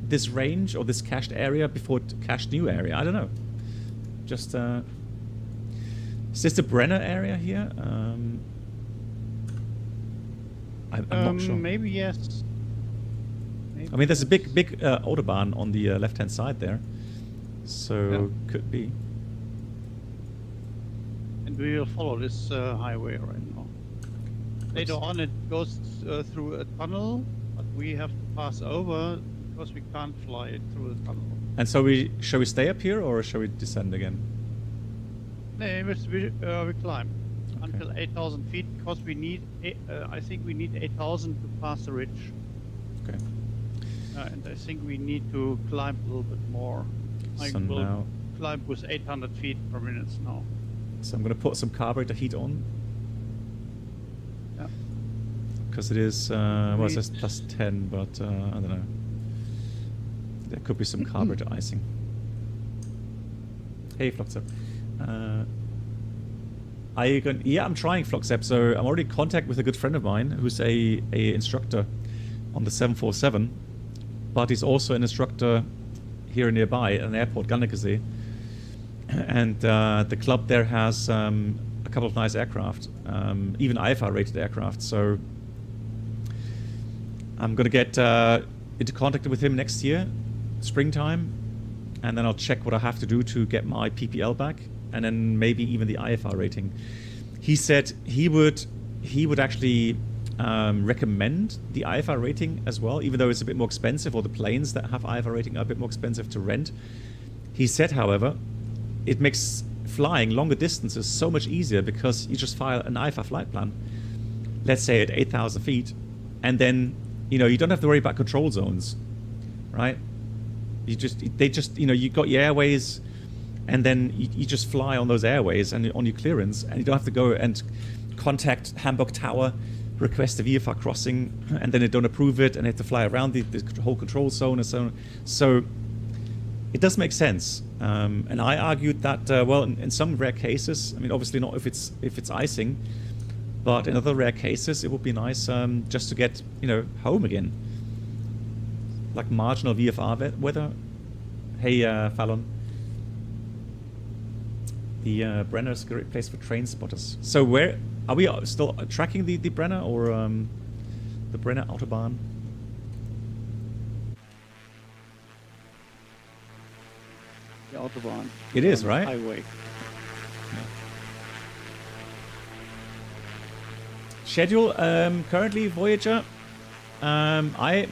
this range or this cached area before it cached new area. I don't know. Just is this the Brenner area here? I'm not sure.
Maybe yes. Maybe
I mean, there's a
yes.
big autobahn on the left-hand side there, so could be.
And we will follow this highway right now. Later on, it goes through a tunnel, but we have to pass over because we can't fly it through the tunnel.
And so shall we stay up here or shall we descend again?
No, we climb until 8,000 feet because we need, I think we need 8,000 to pass the ridge.
Okay.
And I think we need to climb a little bit more. I
So
will
now,
climb with 800 feet per minute now.
so I'm going to put some carburetor heat on.
Yeah.
Because it is, well, it says plus 10, but I don't know. There could be some carburetor icing. Hey, Fluxep. I'm trying Fluxep. So I'm already in contact with a good friend of mine who's a instructor on the 747, but he's also an instructor here nearby at an airport, Gannekesee. And the club there has a couple of nice aircraft, even IFR rated aircraft. So I'm going to get into contact with him next year, springtime, and then I'll check what I have to do to get my PPL back, and then maybe even the IFR rating. He said he would actually recommend the IFR rating as well, even though it's a bit more expensive, or the planes that have IFR rating are a bit more expensive to rent. He said, however, it makes flying longer distances so much easier because you just file an IFR flight plan, let's say at 8,000 feet, and then, you know, you don't have to worry about control zones, right? You got your airways, and then you just fly on those airways and on your clearance, and you don't have to go and contact Hamburg Tower, request a VFR crossing, and then they don't approve it, and they have to fly around the whole control zone and so on. So it does make sense. And I argued that, well, in some rare cases, I mean, obviously not if it's icing, but in other rare cases, it would be nice just to get, you know, home again. Like marginal VFR weather. Hey, Fallon. The Brenner is a great place for train spotters. So where are we still tracking the Brenner or the Brenner Autobahn?
The Autobahn.
It is, right?
Highway.
Schedule currently Voyager. I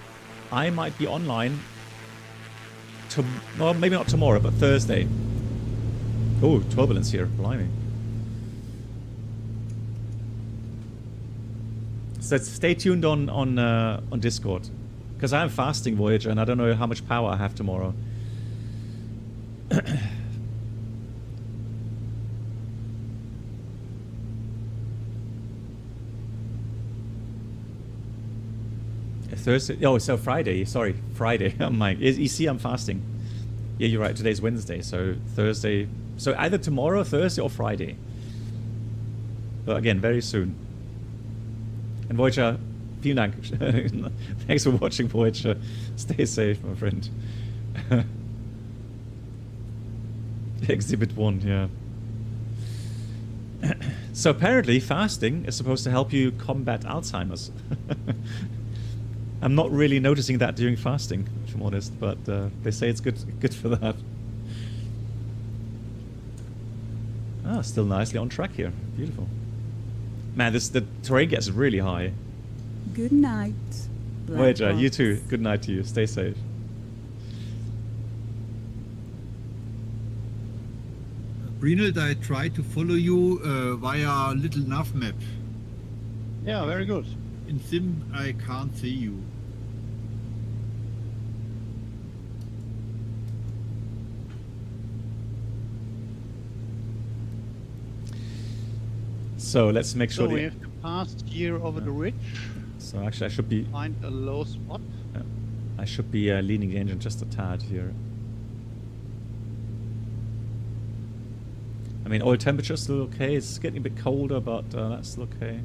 might be online. Well, maybe not tomorrow, but Thursday. Oh, turbulence here, blimey. So stay tuned on Discord, because I'm fasting Voyager and I don't know how much power I have tomorrow. Thursday. Oh, so Friday. Sorry, Friday. I'm like, you see, I'm fasting. Yeah, you're right. Today's Wednesday, so Thursday. So either tomorrow, Thursday, or Friday. But again, very soon. And Voyager, vielen Dank. Thanks for watching, Voyager. Stay safe, my friend. Exhibit 1, yeah. So apparently, fasting is supposed to help you combat Alzheimer's. I'm not really noticing that during fasting, if I'm honest, but they say it's good for that. Ah, still nicely on track here. Beautiful. Man, the terrain gets really high.
Good night.
Voyager, you too. Good night to you. Stay safe.
Renald, I try to follow you via little nav map.
Yeah, very good.
In Sim, I can't see you.
So let's make sure
So we have to pass here over the ridge,
So actually, I should be
find a low spot.
leaning the engine just a tad here. I mean, oil temperature is still okay. It's getting a bit colder, but that's still okay.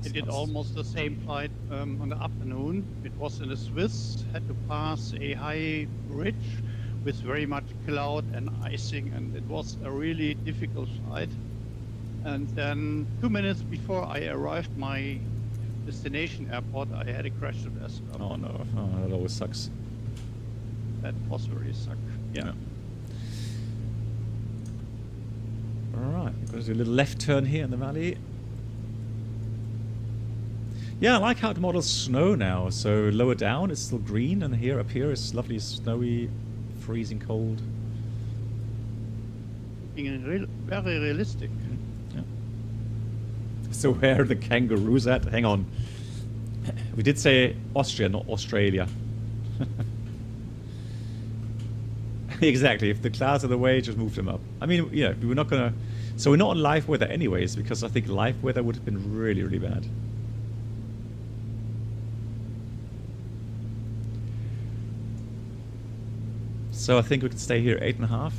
I did almost the same flight on the afternoon. It was in the Swiss, had to pass a high ridge with very much cloud and icing, and it was a really difficult flight. And then 2 minutes before I arrived my destination airport, I had a crash to death.
Oh no, oh, that always sucks.
That was very suck. Yeah.
Alright, we're going to do a little left turn here in the valley. Yeah, I like how it models snow now. So lower down it's still green, and here up here it's lovely snowy, freezing cold.
Very realistic.
Yeah. So where are the kangaroos at? Hang on. We did say Austria, not Australia. Exactly. If the clouds are the way, just move them up. I mean, yeah, we're not gonna. So we're not on live weather anyways, because I think live weather would have been really, really bad. So I think we can stay here 8.5.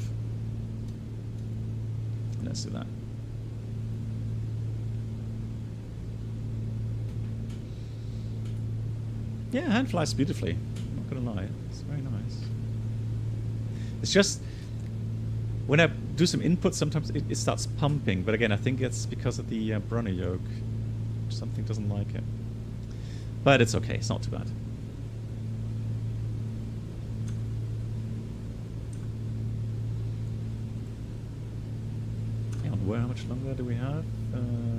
Let's do that. Yeah, hand flies beautifully. I'm not gonna lie, it's very nice. It's just when I do some input, sometimes it starts pumping. But again, I think it's because of the Brunner yoke. Something doesn't like it. But it's okay. It's not too bad. Hang on, how much longer do we have?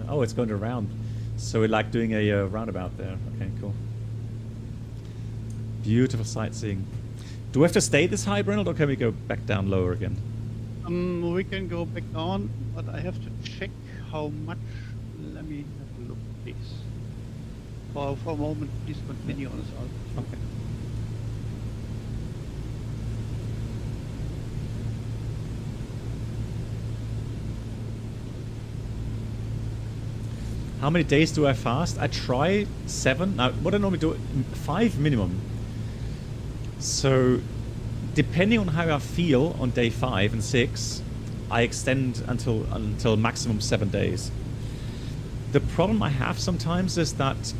Oh, it's going around. So we're like doing a roundabout there. Okay, cool. Beautiful sightseeing. Do we have to stay this high, Brennel, or can we go back down lower again?
We can go back down, but I have to check how much. Let me have a look, please. For a moment, please continue on this out.
Okay. How many days do I fast? I try 7. Now, what I normally do, 5 minimum. So, depending on how I feel on day 5 and 6, I extend until maximum 7 days. The problem I have sometimes is that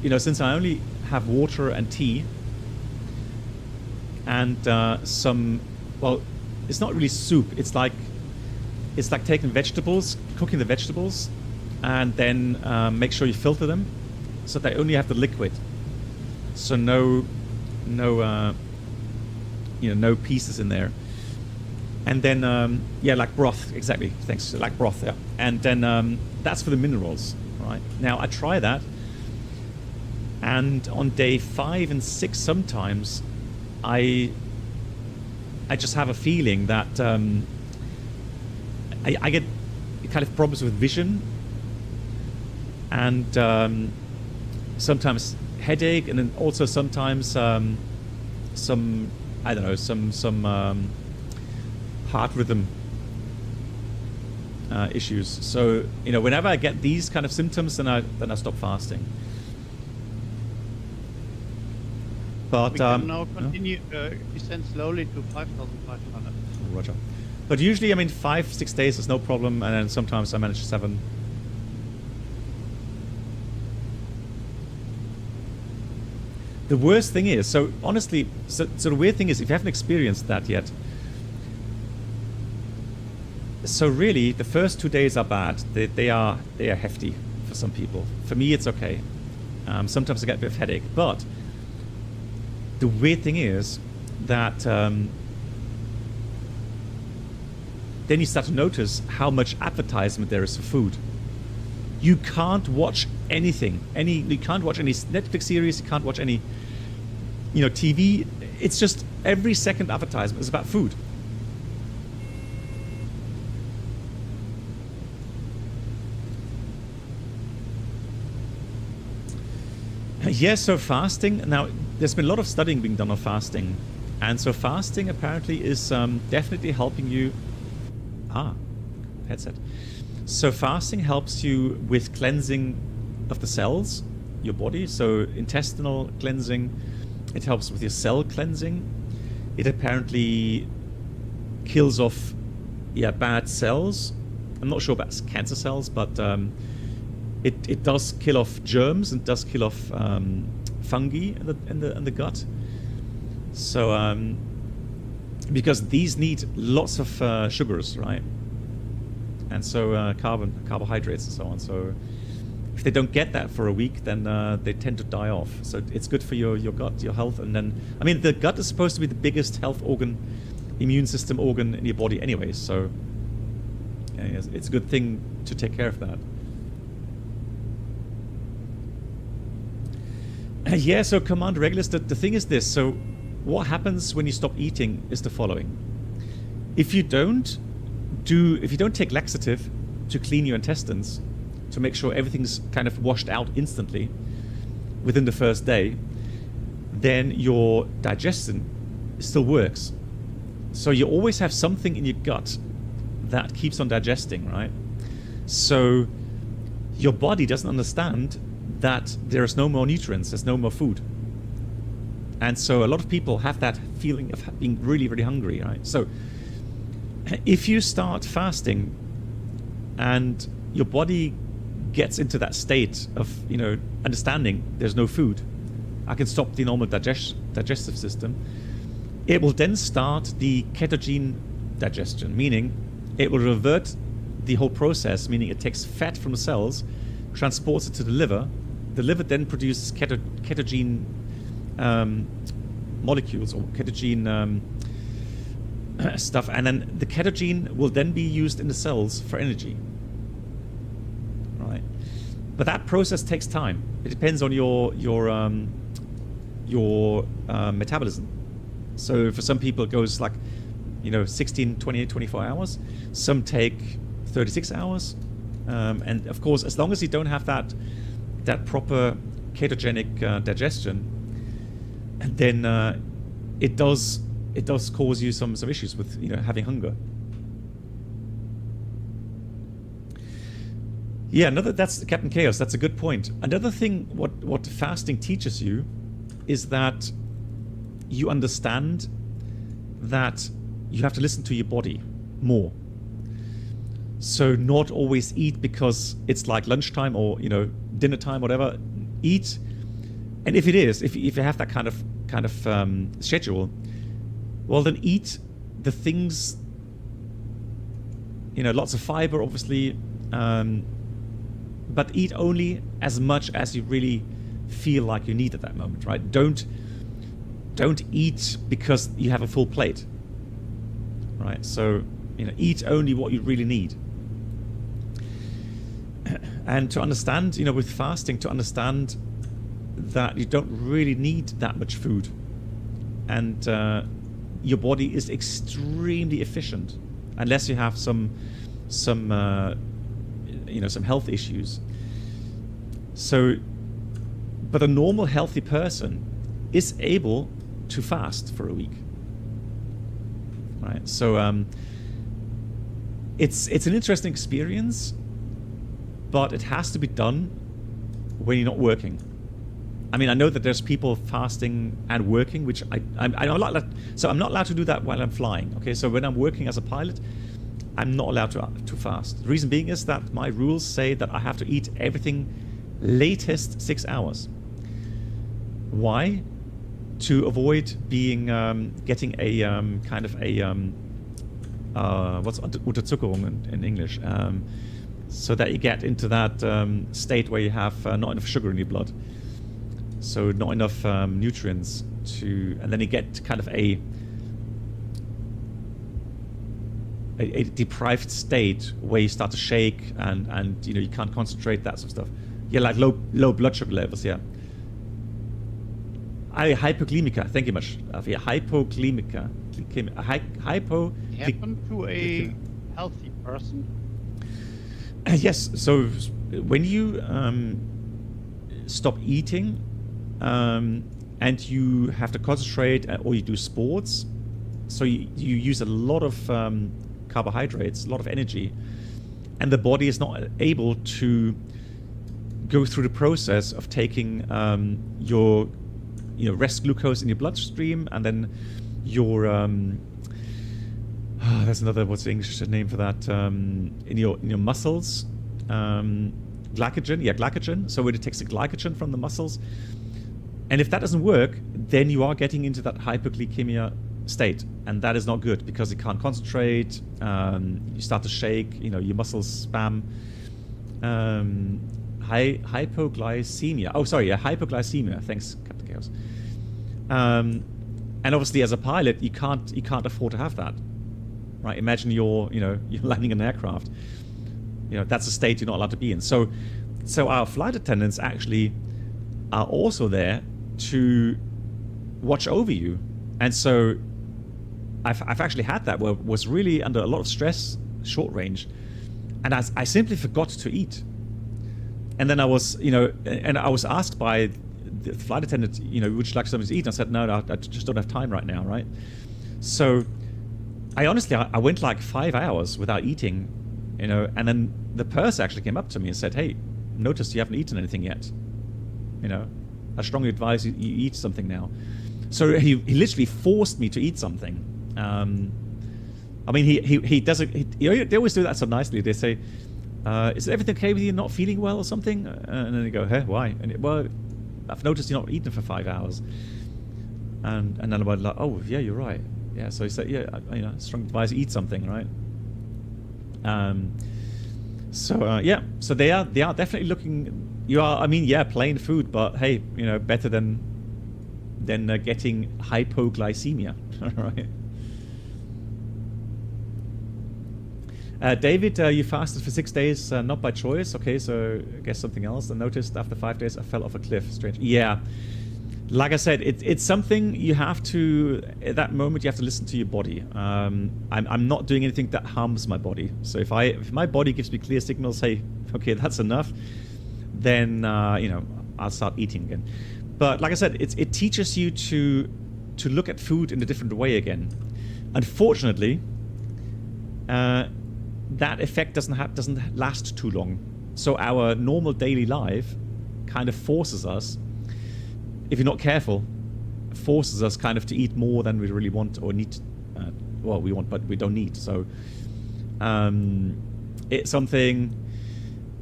you know, since I only have water and tea and some, well, it's not really soup. It's like taking vegetables, cooking the vegetables, and then make sure you filter them so they only have the liquid. So no pieces in there. And then yeah, like broth, exactly. Thanks, like broth. Yeah. And then that's for the minerals, right? Now I try that, and on day 5 and 6, sometimes I just have a feeling that I get kind of problems with vision, and sometimes headache, and then also sometimes some I don't know, some heart rhythm issues. So you know, whenever I get these kind of symptoms, then I stop fasting. But
we can now continue descend slowly to 5,500.
Roger. But usually, I mean, 5-6 days is no problem, and then sometimes I manage 7. The worst thing is, so honestly, so the weird thing is, if you haven't experienced that yet, so really, the first 2 days are bad. They are hefty for some people. For me, it's okay. Sometimes I get a bit of headache, but the weird thing is that then you start to notice how much advertisement there is for food. You can't watch anything. You can't watch any Netflix series. You can't watch any TV, it's just every second advertisement is about food. Yeah, so fasting. Now, there's been a lot of studying being done on fasting. And so fasting apparently is definitely helping you... headset. So fasting helps you with cleansing of the cells, your body. So intestinal cleansing. It helps with your cell cleansing. It apparently kills off bad cells. I'm not sure about cancer cells, but it does kill off germs and does kill off fungi in the gut. So because these need lots of sugars, right? And so carbohydrates and so on. So if they don't get that for a week, then they tend to die off. So it's good for your gut, your health. And then, I mean, the gut is supposed to be the biggest health organ, immune system organ in your body anyways. So yeah, it's a good thing to take care of that. Yeah, so command regulars, the thing is this. So what happens when you stop eating is the following. If you don't take laxative to clean your intestines, to make sure everything's kind of washed out instantly within the first day, then your digestion still works. So you always have something in your gut that keeps on digesting, right? So your body doesn't understand that there's no more nutrients, there's no more food. And so a lot of people have that feeling of being really, really hungry, right? So if you start fasting and your body gets into that state of, understanding there's no food, I can stop the normal digestive system, it will then start the ketogene digestion, meaning it will revert the whole process, meaning it takes fat from the cells, transports it to the liver then produces ketogene molecules or ketogene stuff, and then the ketogene will then be used in the cells for energy, right? But that process takes time. It depends on your metabolism. So for some people it goes like 16, 28, 24 hours. Some take 36 hours, and of course, as long as you don't have that proper ketogenic digestion, and then it does cause you some issues with having hunger. Yeah, that's Captain Chaos. That's a good point. Another thing, what fasting teaches you is that you understand that you have to listen to your body more. So not always eat because it's like lunchtime or dinner time, whatever. Eat, and if you have that kind of schedule, well then eat the things, lots of fiber, obviously, but eat only as much as you really feel like you need at that moment, right? Don't eat because you have a full plate, right? So eat only what you really need. And to understand, with fasting, to understand that you don't really need that much food, and your body is extremely efficient, unless you have some health issues. So, but a normal healthy person is able to fast for a week, right? So it's an interesting experience. But it has to be done when you're not working. I mean, I know that there's people fasting and working, which I'm not allowed. So I'm not allowed to do that while I'm flying. Okay, so when I'm working as a pilot, I'm not allowed to fast. The reason being is that my rules say that I have to eat everything latest 6 hours. Why? To avoid getting a kind of a what's Unterzuckerung in English. So that you get into that state where you have not enough sugar in your blood, so not enough nutrients and then you get kind of a deprived state where you start to shake and you can't concentrate, that sort of stuff. Yeah, like low blood sugar levels. Yeah. Hypoglemica. Thank you much. Yeah, hypoglemica.
Happen to a healthy person?
Yes. So when you stop eating and you have to concentrate, or you do sports, so you use a lot of carbohydrates, a lot of energy, and the body is not able to go through the process of taking your rest glucose in your bloodstream, and then your there's another, what's the English name for that, in your muscles, glycogen. So it takes the glycogen from the muscles, and if that doesn't work, then you are getting into that hypoglycemia state, and that is not good because you can't concentrate. You start to shake. Your muscles spam. Hypoglycemia. Oh, sorry, hypoglycemia. Thanks, Captain Chaos. And obviously, as a pilot, you can't afford to have that, right? Imagine you're landing an aircraft. That's a state you're not allowed to be in. So our flight attendants actually are also there to watch over you, and so I've actually had that where I was really under a lot of stress, short range, and I simply forgot to eat. And then I was, and I was asked by the flight attendant, would you like something to eat? And I said, no, I just don't have time right now, right? So I honestly went like 5 hours without eating, and then the purser actually came up to me and said, hey, noticed you haven't eaten anything yet. I strongly advise you eat something now. So he literally forced me to eat something. I mean, he does it. They always do that so nicely. They say, is everything okay with you? Not feeling well or something? And then they go, hey, why? And well, I've noticed you're not eating for 5 hours. And then I'm like, oh yeah, you're right. Yeah. So he said, yeah, strong advice you eat something, right? So so they are definitely looking. You are, I mean, yeah, plain food, but hey, better than getting hypoglycemia, right? David, you fasted for 6 days, not by choice. Okay, so I guess something else. I noticed after 5 days I fell off a cliff. Strange. Yeah, like I said, it's something you have to. At that moment, you have to listen to your body. I'm not doing anything that harms my body. So if my body gives me clear signals, hey, okay, that's enough, then I'll start eating again. But like I said, it teaches you to look at food in a different way again. Unfortunately, that effect doesn't last too long. So our normal daily life kind of forces us, if you're not careful, forces us kind of to eat more than we really want or need. Well, we want, but we don't need. So it's something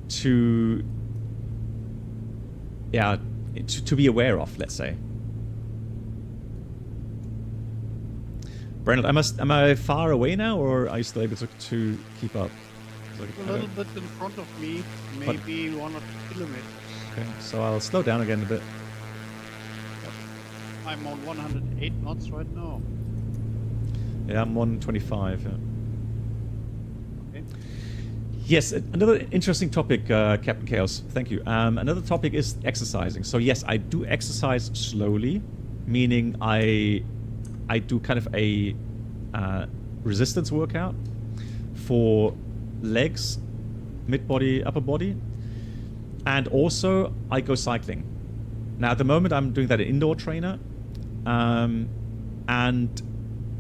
to be aware of, let's say. Bernard, am I far away now, or are you still able to keep up?
A little bit in front of me, maybe 1 or 2 kilometers.
Okay, so I'll slow down again a bit.
I'm on 108 knots right now.
Yeah, I'm 125. Yeah.
Okay.
Yes, another interesting topic, Captain Chaos. Thank you. Another topic is exercising. So yes, I do exercise slowly, meaning I do kind of a resistance workout for legs, mid-body, upper body, and also I go cycling. Now at the moment I'm doing that at indoor trainer, and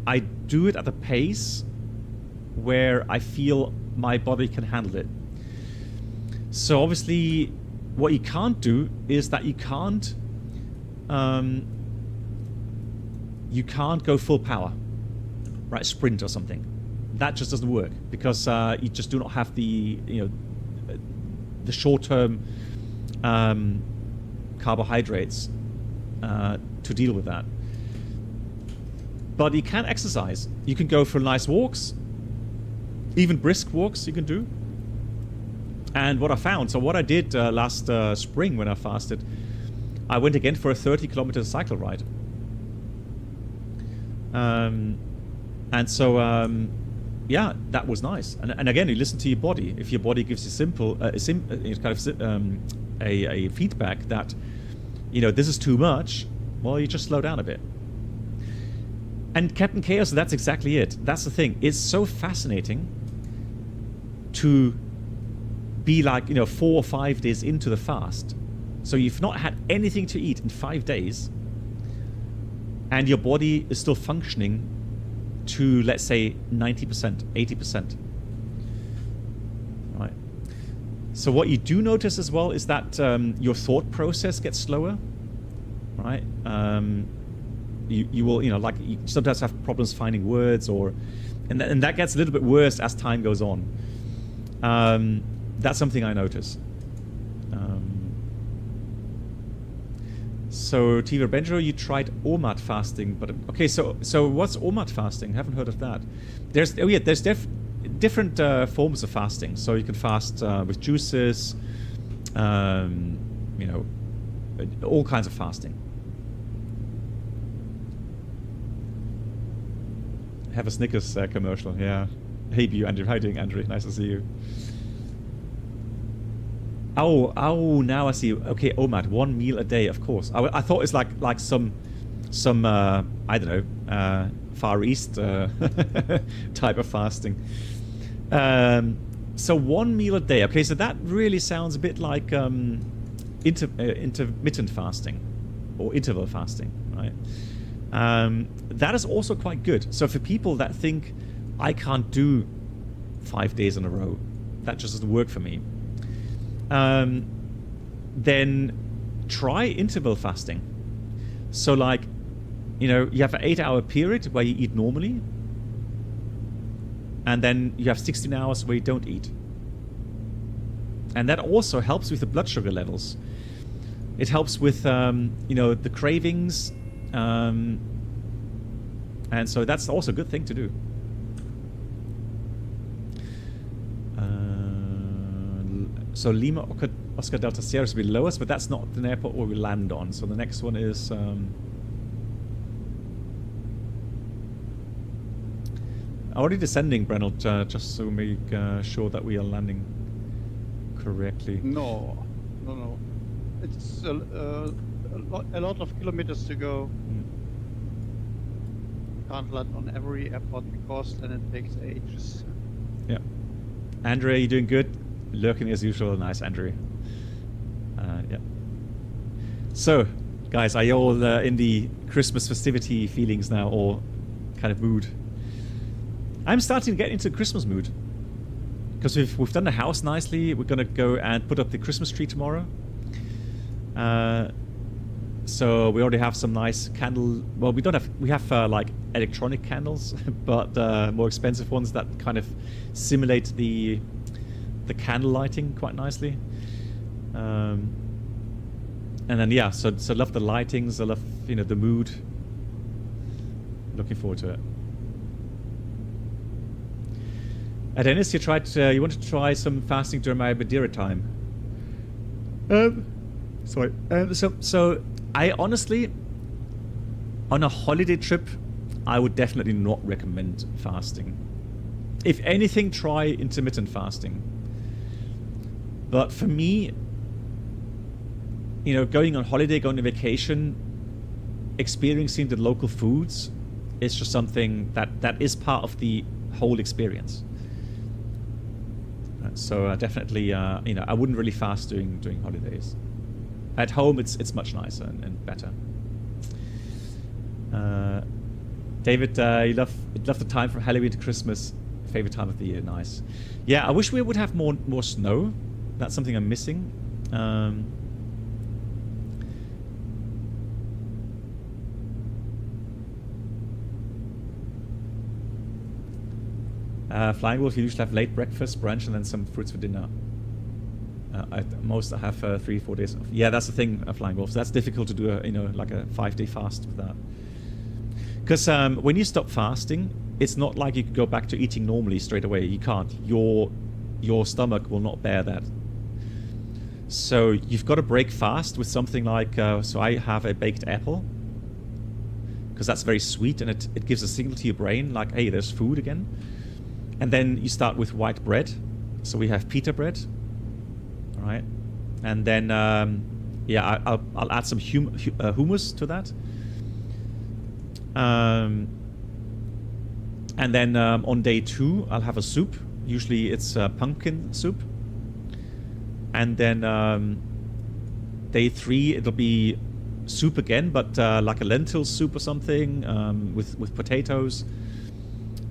I do it at a pace where I feel my body can handle it. So obviously what you can't do is that you can't go full power, right? Sprint or something. That just doesn't work because you just do not have the the short-term carbohydrates to deal with that. But you can exercise. You can go for nice walks, even brisk walks you can do. And what I found, so what I did last spring when I fasted, I went again for a 30-kilometer cycle ride. And so yeah, that was nice. And again, you listen to your body. If your body gives you a feedback that this is too much, Well, you just slow down a bit. And Captain Chaos, that's exactly it. That's the thing. It's so fascinating to be like, 4 or 5 days into the fast. So you've not had anything to eat in 5 days, and your body is still functioning to, let's say, 90%, 80%. Right. So what you do notice as well is that your thought process gets slower. Right. You will, like you sometimes have problems finding words, and that gets a little bit worse as time goes on. That's something I notice. So Tiva Benjo, you tried OMAD fasting, but okay. So what's OMAD fasting? Haven't heard of that. There's different forms of fasting. So you can fast with juices, all kinds of fasting. Have a Snickers commercial, yeah. Hey, you, Andrew. How are you doing, Andrew? Nice to see you. Oh, now I see. Okay, OMAD, 1 meal a day, of course. I thought it's like some I don't know, Far East type of fasting. So 1 meal a day. Okay, so that really sounds a bit like intermittent fasting or interval fasting, right? That is also quite good. So for people that think I can't do 5 days in a row, that just doesn't work for me, then try interval fasting. So like, you have an 8-hour period where you eat normally, and then you have 16 hours where you don't eat. And that also helps with the blood sugar levels. It helps with, the cravings, and so that's also a good thing to do. So Lima Oscar Delta Sierra is the lowest, but that's not the airport where we land on. So the next one is already descending, Brennel, just so we make sure that we are landing correctly.
No. It's a lot of kilometers to go. Can't land on every airport because then it takes ages.
Yeah. Andrea, you doing good? Lurking as usual. Nice, Andrew. Yeah. So, guys, are you all in the Christmas festivity feelings now, or kind of mood? I'm starting to get into Christmas mood because we've done the house nicely. We're gonna go and put up the Christmas tree tomorrow. So we already have some nice candle. Well, we have like electronic candles, but more expensive ones that kind of simulate the candle lighting quite nicely. And then yeah, so love the lightings. I love the mood. Looking forward to it. Dennis, you wanted to try some fasting during my Madeira time. Sorry. So I honestly, on a holiday trip, I would definitely not recommend fasting. If anything, try intermittent fasting. But for me, going on holiday, going on vacation, experiencing the local foods is just something that is part of the whole experience. So definitely, I wouldn't really fast during holidays. At home, it's much nicer and better. David, you love the time from Halloween to Christmas. Favorite time of the year. Nice. Yeah, I wish we would have more snow. That's something I'm missing. Flying Wolf, you usually have late breakfast, brunch, and then some fruits for dinner. I have 3-4 days off. Yeah, that's the thing, Flying Wolf. So that's difficult to do, like a 5-day fast with that. Because when you stop fasting, it's not like you can go back to eating normally straight away. You can't. Your stomach will not bear that. So you've got to break fast with something like, so I have a baked apple, because that's very sweet and it gives a signal to your brain like, hey, there's food again. And then you start with white bread. So we have pita bread. All right. And then, yeah, I'll add some hummus to that. And then on day 2, I'll have a soup. Usually it's pumpkin soup. And then day 3, it'll be soup again, but like a lentil soup or something with potatoes.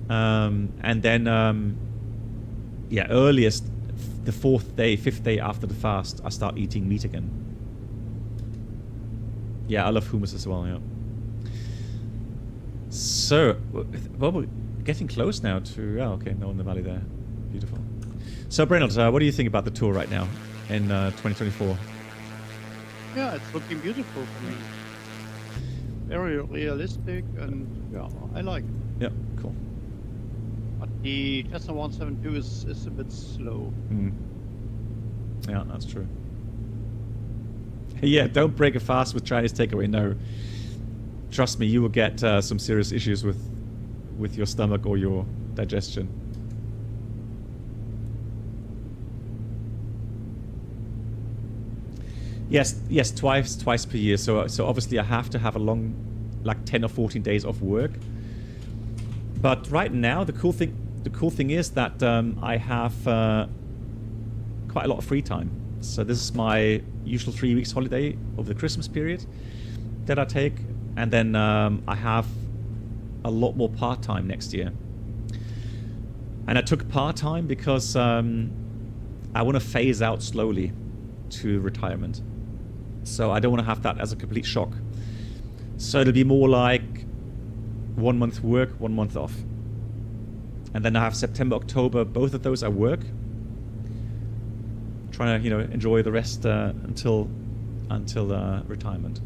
And then, yeah, earliest, the 4th day, 5th day after the fast, I start eating meat again. Yeah, I love hummus as well, yeah. So, well, we're getting close now to... Oh, okay, no in the valley there. Beautiful. So, Brynolf, what do you think about the tour right now in 2024?
Yeah, it's looking beautiful for me. Very realistic, and yeah, I like it.
Yeah, cool.
But the Cessna 172 is a bit slow.
Mm. Yeah, that's true. Yeah, don't break a fast with Chinese takeaway, no. Trust me, you will get some serious issues with your stomach or your digestion. Yes, twice per year. So obviously I have to have a long, like 10 or 14 days off work. But right now, the cool thing is that I have quite a lot of free time. So this is my usual 3 weeks holiday over the Christmas period that I take. And then I have a lot more part-time next year. And I took part-time because I want to phase out slowly to retirement. So I don't want to have that as a complete shock. So it'll be more like 1 month work, 1 month off. And then I have September, October, both of those I work. Trying to, enjoy the rest until retirement.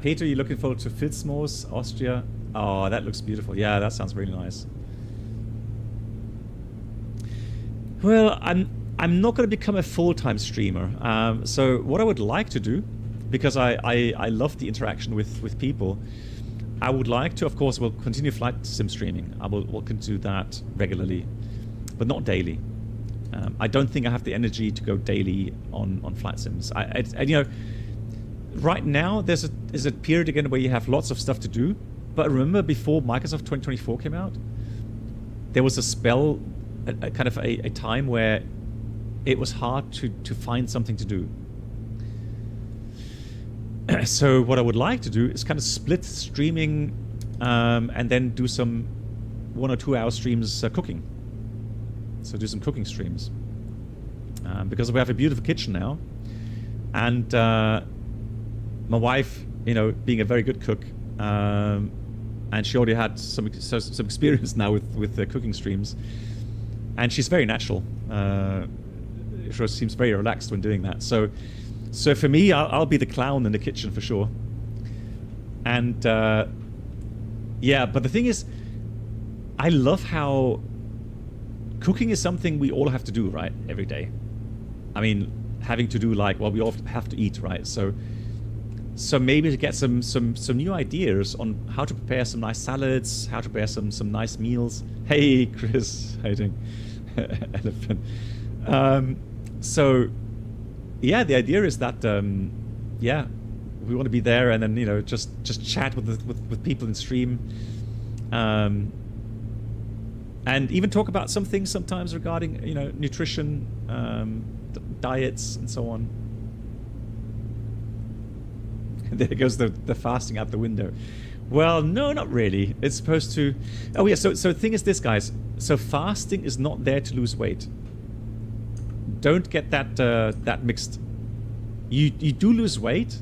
Peter, you looking forward to Filzmoos, Austria? Oh, that looks beautiful. Yeah, that sounds really nice. Well, I'm not going to become a full-time streamer. So what I would like to do, because I love the interaction with people, I would like to, of course, will continue flight sim streaming. I will do that regularly, but not daily. I don't think I have the energy to go daily on flight sims. Right now there's a period again where you have lots of stuff to do. But remember, before Microsoft 2024 came out, there was a spell, kind of a time where it was hard to find something to do. So what I would like to do is kind of split streaming and then do some 1 or 2 hour streams cooking. So do some cooking streams. Because we have a beautiful kitchen now. And my wife, being a very good cook, and she already had some experience now with cooking streams, and she's very natural. She seems very relaxed when doing that. So for me, I'll be the clown in the kitchen for sure. And yeah, but the thing is, I love how cooking is something we all have to do, right, every day. I mean, having to do we all have to eat, right? So maybe to get some new ideas on how to prepare some nice salads, how to prepare some nice meals. Hey, Chris, how you doing? Elephant. So, yeah, the idea is that, yeah, we want to be there and then just chat with people in stream, and even talk about some things sometimes regarding nutrition, diets, and so on. There goes the fasting out the window. Well, no, not really. It's supposed to... Oh, yeah, so the thing is this, guys. So fasting is not there to lose weight. Don't get that mixed. You do lose weight,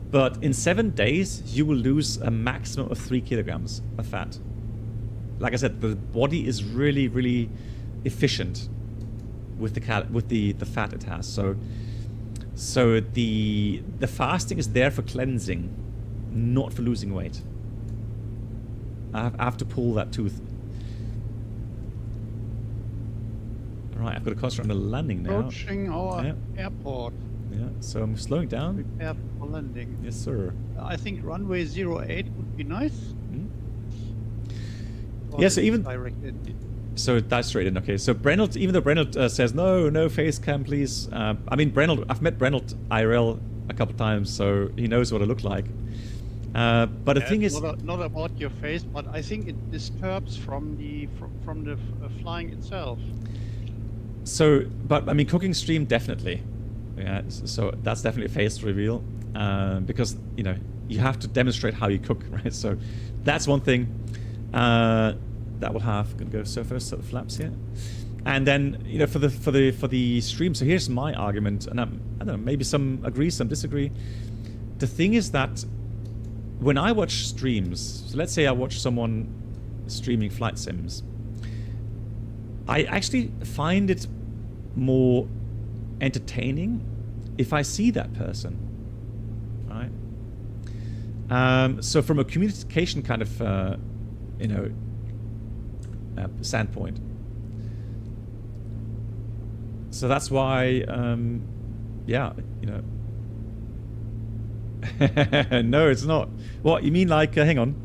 but in 7 days, you will lose a maximum of 3 kilograms of fat. Like I said, the body is really, really efficient with the fat it has. So the fasting is there for cleansing, not for losing weight. I have to pull that tooth. Right, I've got a cluster on the landing now.
Approaching our airport.
Yeah, so I'm slowing down.
Prepare for landing.
Yes, sir.
I think runway 08 would be nice.
Yeah, so even So it dives straight in. Okay, so Brennelt, even though Brennelt says no face cam, please. I mean, Brennelt, I've met Brennelt IRL a couple times, so he knows what I look like. But the thing is,
not about your face, but I think it disturbs from the flying itself.
so, but I mean, cooking stream definitely. Yeah, so that's definitely a face reveal, because you know you have to demonstrate how you cook, right? So that's one thing that we'll have. Gonna go so first set the flaps here, and then you know for the stream. So here's my argument, and I don't know, maybe some agree, some disagree. The thing is that when I watch streams, so let's say I watch someone streaming flight sims, I actually find it more entertaining if I see that person, right? So from a communication kind of, you know, standpoint. So that's why, yeah, you know. No, it's not. What, you mean like, hang on.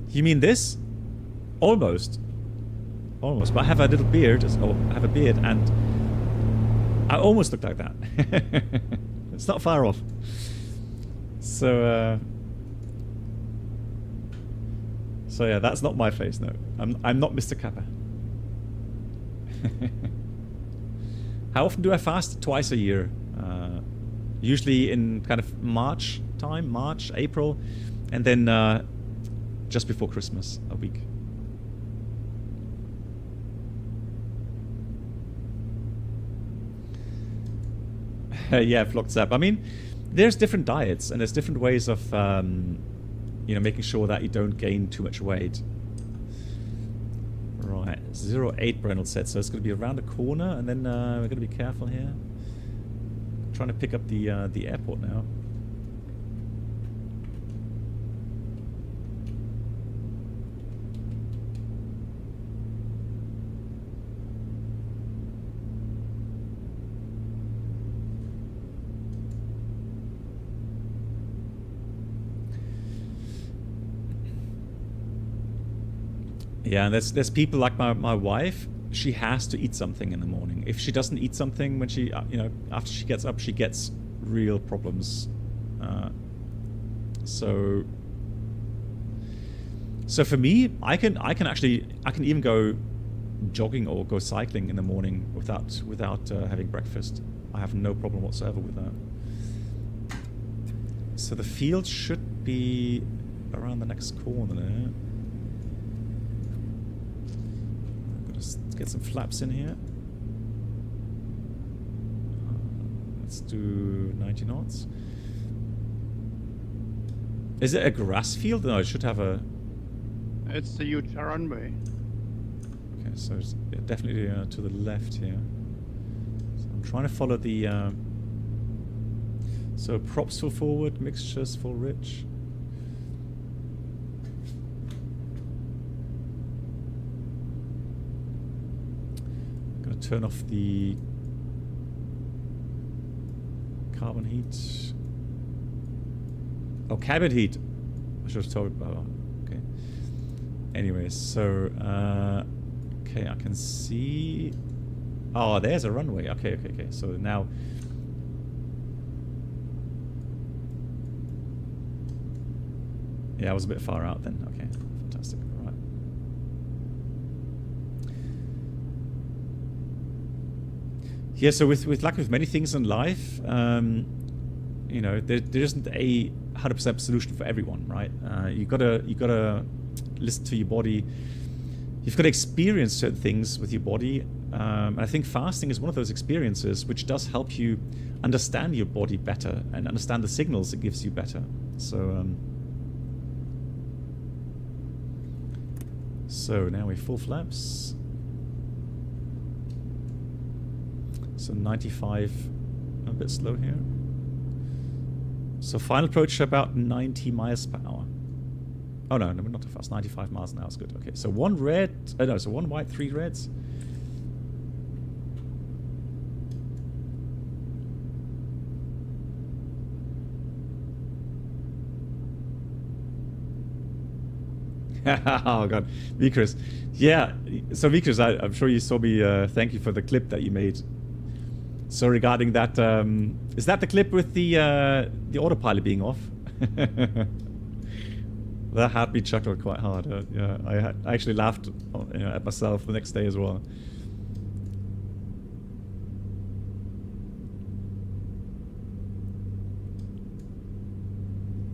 You mean this? Almost. Almost. But I have a little beard, or I have a beard, and I almost look like that. It's not far off. So, so yeah, that's not my face, no. I'm not Mr. Kappa. How often do I fast? Twice a year. Usually in kind of March time, March, April, and then just before Christmas, a week. Yeah, Flockzap. I mean, there's different diets and there's different ways of, you know, making sure that you don't gain too much weight. Right, 08 Brennel set, so it's going to be around the corner, and then we're going to be careful here. Trying to pick up the airport now. Yeah, and there's people like my wife. She has to eat something in the morning. If she doesn't eat something when she, you know, after she gets up, she gets real problems. So for me, I can even go jogging or go cycling in the morning without having breakfast. I have no problem whatsoever with that. So the field should be around the next corner there. Let's get some flaps in here. Let's do 90 knots. Is it a grass field? No, it should have a...
It's the huge runway.
Okay, so it's definitely to the left here. So I'm trying to follow the... So props full forward, mixtures full rich. Turn off the carbon heat. Oh, cabin heat. I should have told about. Okay. Anyways, so okay, I can see. Oh, there's a runway. Okay. So now. Yeah, I was a bit far out then. Okay, fantastic. All right. Yeah, so with many things in life, you know, there isn't a 100% solution for everyone, right? You gotta listen to your body. You've got to experience certain things with your body, and I think fasting is one of those experiences which does help you understand your body better and understand the signals it gives you better. So now we're full flaps. So 95, a bit slow here. So final approach about 90 miles per hour. Oh no, we're not too fast. 95 miles an hour is good. Okay, so one red, no, so one white, 3 reds. Oh god, Vikrus. Yeah, so Vikrus, I'm sure you saw me thank you for the clip that you made. So regarding that, is that the clip with the autopilot being off? That had me chuckle quite hard. Yeah, I actually laughed at myself the next day as well.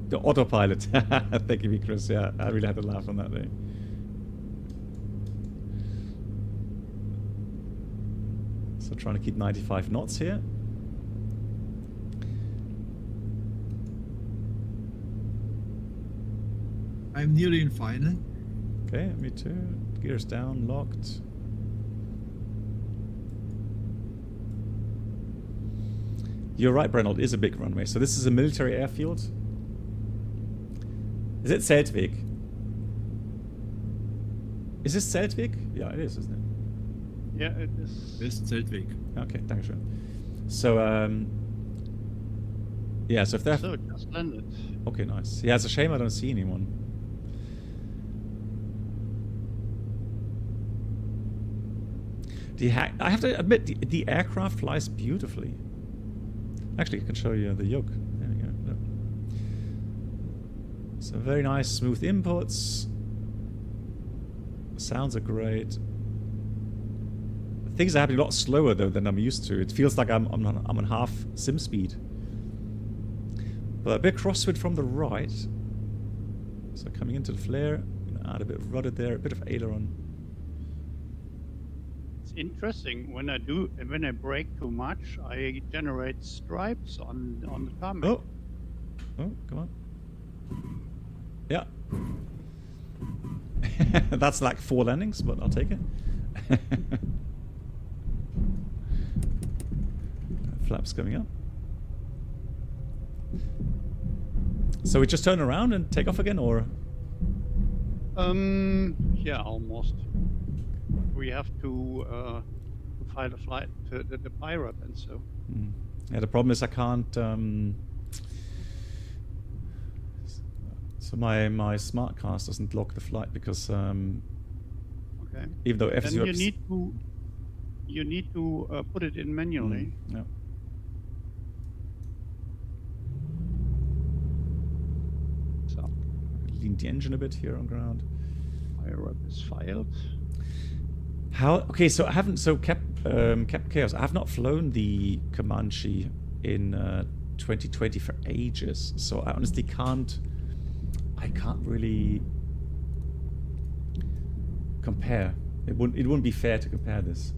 The autopilot. Thank you, Chris. Yeah, I really had to laugh on that day. So trying to keep 95 knots here.
I'm nearly in final.
Okay, me too. Gears down, locked. You're right, Brennel, it is a big runway. So this is a military airfield. Is it Zeltweg? Is this Zeltweg? Yeah, it is, isn't it?
Yeah, it is.
This is Zeltweg.
Okay, thanks. So, yeah, so if they're...
So it just landed.
Okay, nice. Yeah, it's a shame I don't see anyone. I have to admit, the aircraft flies beautifully. Actually, I can show you the yoke. There we go. Look. So very nice, smooth inputs. Sounds are great. Things are happening a lot slower though than I'm used to. It feels like I'm on half sim speed. But a bit crosswind from the right. So coming into the flare, add a bit of rudder there, a bit of aileron.
It's interesting when I brake too much, I generate stripes on the tarmac.
Oh, come on. Yeah. That's like 4 landings, but I'll take it. Flaps coming up. So we just turn around and take off again, or?
Yeah, almost. We have to find a flight to the pirate and so.
Yeah, the problem is I can't. So my smart cast doesn't lock the flight because
Okay.
even though
Then
FZ
you need to put it in manually.
Yeah.
So
Lean the engine a bit here on ground.
pirate is filed.
How? Okay, so I haven't. So Captain Chaos, I have not flown the Commanche in 2020 for ages. So I honestly can't. I can't really compare. It wouldn't be fair to compare this.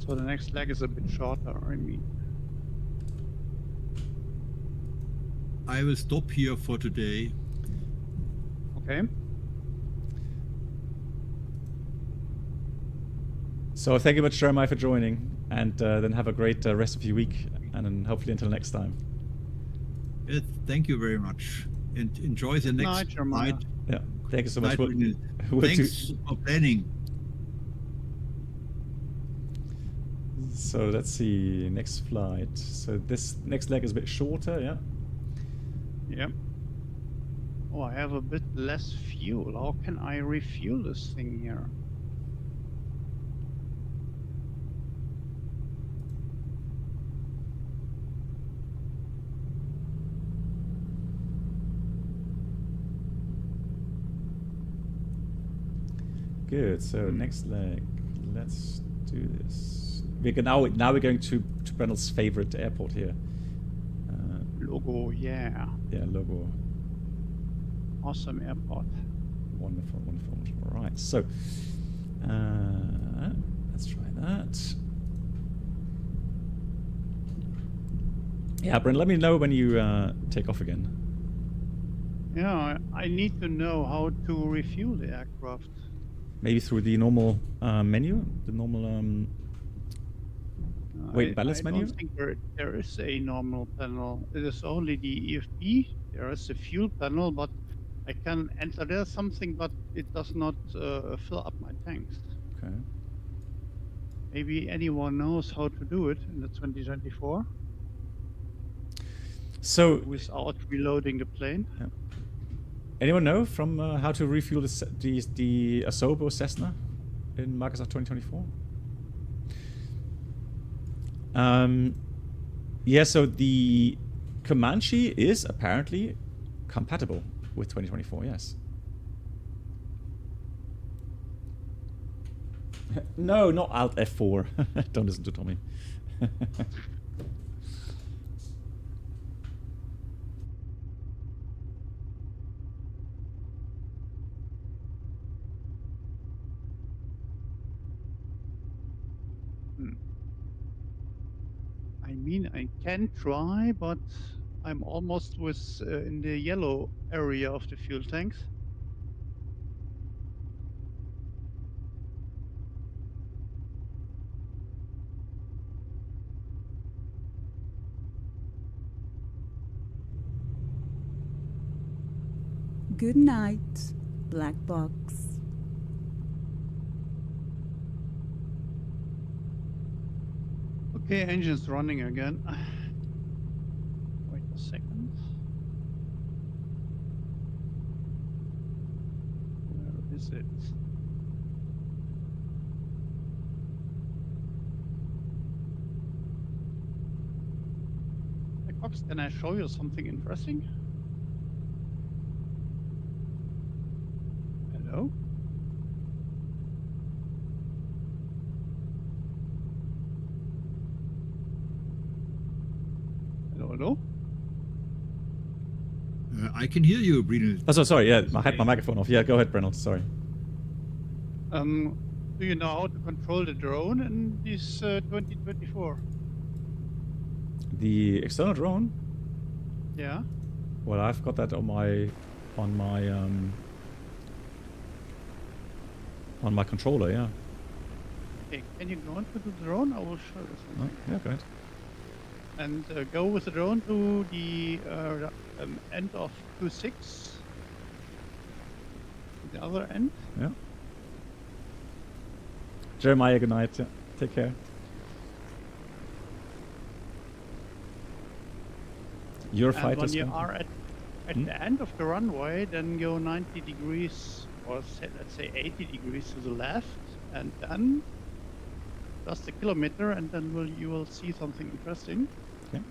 So the next leg is a bit shorter, I mean.
I will stop here for today.
Okay.
So thank you much, Jeremiah, for joining, and then have a great rest of your week, and then hopefully until next time.
Yes, thank you very much, and enjoy the next
Night, Jeremiah.
flight.
Yeah, thank you so much.
Flight
We'll
Thanks for planning.
So let's see, next flight. So this next leg is a bit shorter, yeah.
Yep. Oh, I have a bit less fuel. How can I refuel this thing here?
Good. So next leg, let's do this. Now we're going to Brennel's favorite airport here.
Logo, yeah.
Yeah, Logo.
Awesome airport.
Wonderful, wonderful, wonderful. All right, so let's try that. Yeah, Brennel, let me know when you take off again.
Yeah, I need to know how to refuel the aircraft.
Maybe through the normal menu, the normal weight and balance menu.
I don't think there is a normal panel. It is only the EFB. There is a fuel panel, but I can enter there something, but it does not fill up my tanks.
Okay.
Maybe anyone knows how to do it in the 2024
So,
without reloading the plane.
anyone know from how to refuel the Asobo Cessna in Microsoft 2024? Yeah, so the Commanche is apparently compatible with 2024, yes. No, not Alt F4. Don't listen to Tommy.
I mean, I can try, but I'm almost in the yellow area of the fuel tanks.
Good night, Black Box.
Okay, engine's running again. Wait a second. Where is it? Hey, Cox, can I show you something interesting? Hello? Hello?
I can hear you, Brynhild.
Oh, so sorry. Yeah, I had my microphone off. Yeah, go ahead, Brennel. Sorry.
Do you know how to control the drone in this 2024?
The external drone.
Yeah.
Well, I've got that on my controller. Yeah.
Okay, can you go into the drone? I will show you
Oh,
something.
yeah, go ahead.
And go with the drone to the end of 2.6. The other end.
Yeah. Jeremiah, good night. Yeah. Take care. Your
And
fighter.
when you are at the end of the runway, then go 90 degrees, or let's say 80 degrees to the left, and then just a kilometer, and then you will see something interesting.
Okay.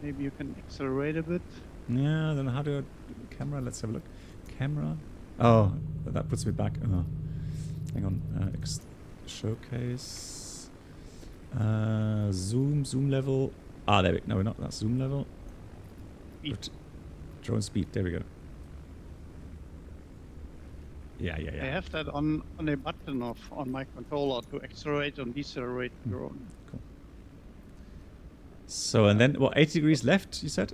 Maybe you can accelerate a bit.
Yeah. Then how do I camera? Let's have a look. Camera. Oh, that puts me back. Hang on. Showcase. Zoom level. Ah, there we go. No, not that zoom level.
Speed.
Drone speed. There we go. Yeah.
I have that on a button on my controller to accelerate and decelerate the drone.
Cool. So, and then, what, 80 degrees left, you said?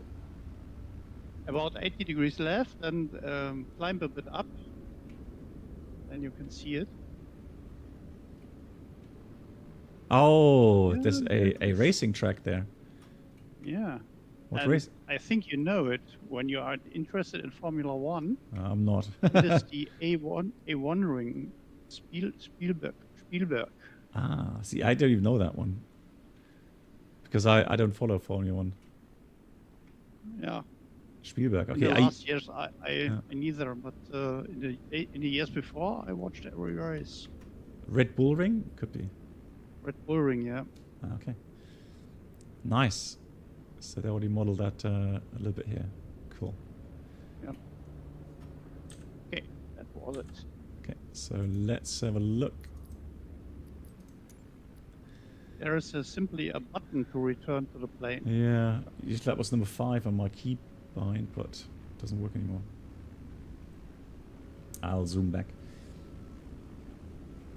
About 80 degrees left, and climb a bit up. Then you can see it.
Oh,
Yeah,
there's
there it
a
is.
racing track there.
Yeah.
What
And
race?
I think you know it when you are interested in Formula One.
I'm not.
It is the A1 ring, Spielberg.
Ah, see, I don't even know that one. Because I don't follow Formula 1.
Yeah.
Spielberg,
In
okay.
the last years, I
Yeah.
neither, but in the years before, I watched every race.
Red Bull Ring? Could be.
Red Bull Ring, yeah.
Ah, okay. Nice. So they already modeled that a little bit here. Cool.
Yep. Okay, that was it.
Okay, so let's have a look.
There is simply a button to return to the plane.
Yeah, usually that was number 5 on my keybind, but it doesn't work anymore. I'll zoom back.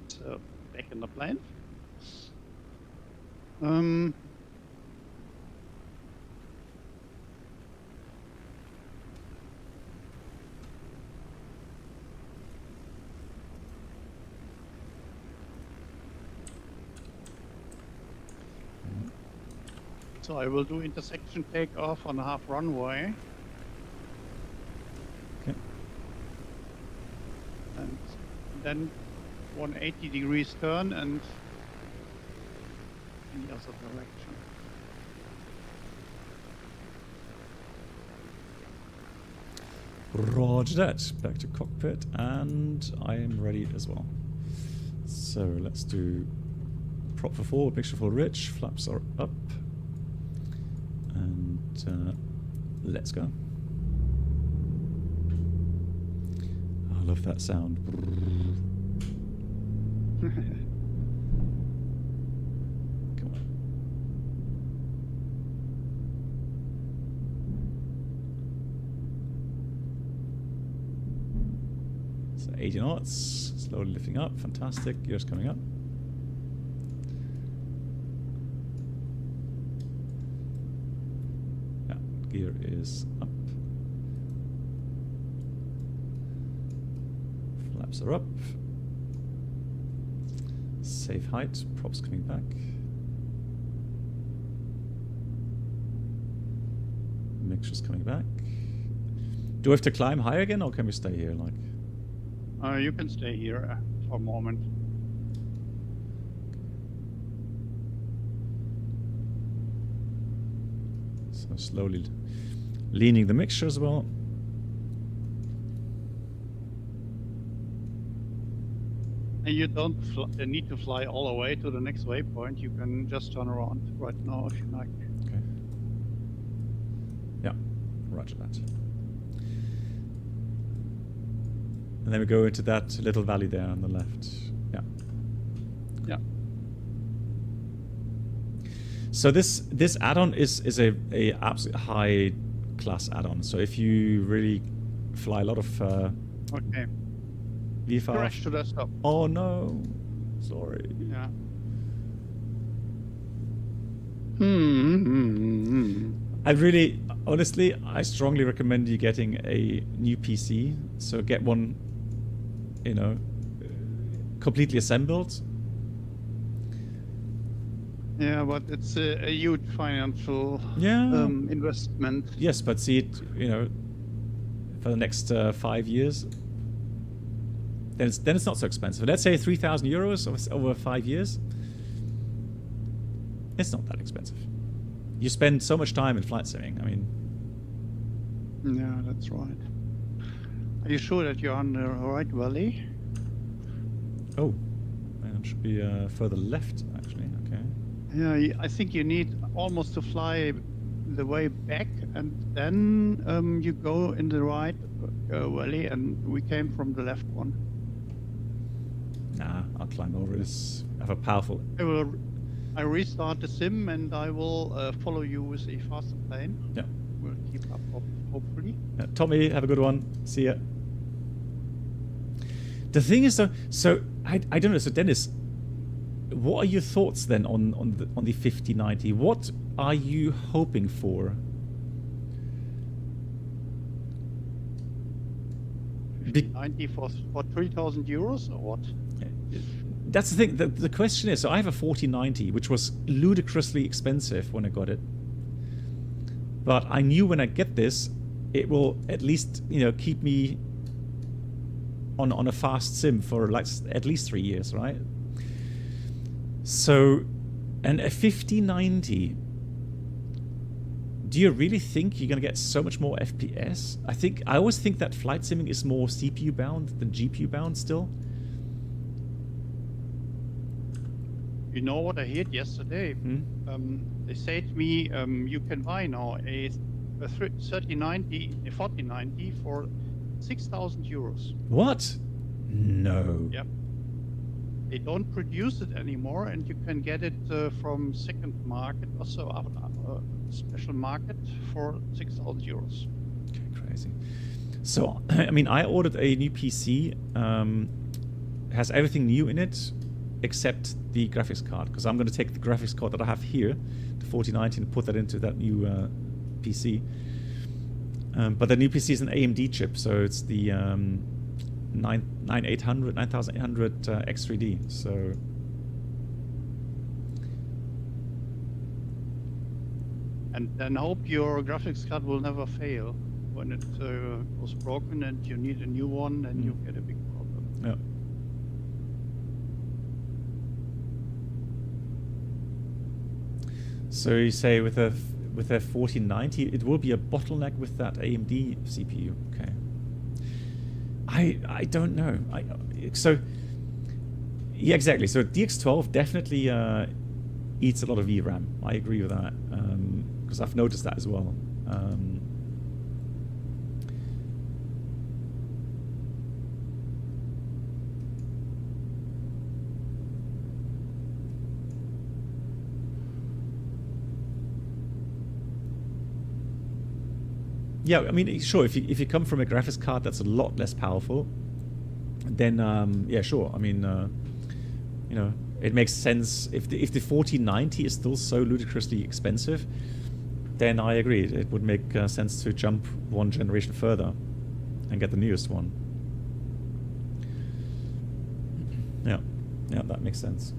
So, back in the plane. So I will do intersection takeoff on half runway.
Okay.
And then 180 degrees turn and in the other direction.
Roger that. Back to cockpit, and I am ready as well. So let's do prop for forward, mixture for rich, flaps are up, and let's go. I love that sound. Come on. So 80 knots, slowly lifting up, fantastic, gears coming up. Yeah, gear is up. Flaps are up. Safe height, props coming back. Mixture's coming back. Do I have to climb higher again, or can we stay here? Like,
You can stay here for a moment.
so slowly leaning the mixture as well.
And you don't need to fly all the way to the next waypoint. You can just turn around right now if you like.
Okay. Yeah, roger that. And then we go into that little valley there on the left. Yeah.
Yeah.
So this add-on is a absolute high class add-on. So if you really fly a lot of
Okay.
VFR.
Crash to desktop.
Oh no, sorry.
Yeah.
I really, honestly, I strongly recommend you getting a new PC. So get one, you know, completely assembled.
Yeah, but it's a huge financial
Yeah.
investment.
Yes, but see it, you know, for the next 5 years, then it's not so expensive. Let's say 3,000 euros over 5 years. It's not that expensive. You spend so much time in flight simming. I mean,
Yeah, that's right. Are you sure that you're on the right valley?
oh, man, it should be further left actually. Okay.
Yeah, I think you need almost to fly the way back, and then you go in the right valley, and we came from the left one.
Nah, I'll climb over this. I have a powerful.
I restart the sim, and I will follow you with a faster plane.
Yeah.
We'll keep up, hopefully.
Tommy, have a good one. See ya. The thing is, though, so I don't know. So Dennis, what are your thoughts then on the 5090? What are you hoping for?
90 for 3,000 euros or what?
That's the thing. The question is, so I have a 4090, which was ludicrously expensive when I got it. But I knew when I get this, it will at least, you know, keep me on a fast sim for like at least 3 years, right? So, and a 5090, do you really think you're going to get so much more FPS? I always think that flight simming is more CPU bound than GPU bound still.
You know what I heard yesterday? They said to me, you can buy now a 3090, a 4090 for 6,000 euros.
What? No.
Yep. They don't produce it anymore, and you can get it from second market, also a special market for 6,000 euros.
Okay, crazy. So, I mean, I ordered a new PC. Has everything new in it except the graphics card, because I'm going to take the graphics card that I have here, the 4090, and put that into that new PC. But the new PC is an AMD chip, so it's the 9800 X3D. So
And then hope your graphics card will never fail. When it goes broken and you need a new one, then you get a big problem.
yeah. So you say with a 1490, it will be a bottleneck with that AMD CPU. Okay. I don't know. So yeah, exactly. So DX12 definitely eats a lot of VRAM. I agree with that because I've noticed that as well. Yeah, I mean, sure. If you come from a graphics card that's a lot less powerful, then yeah, sure. I mean, you know, it makes sense. If the 1490 is still so ludicrously expensive, then I agree. It would make sense to jump one generation further and get the newest one. Yeah, yeah, that makes sense.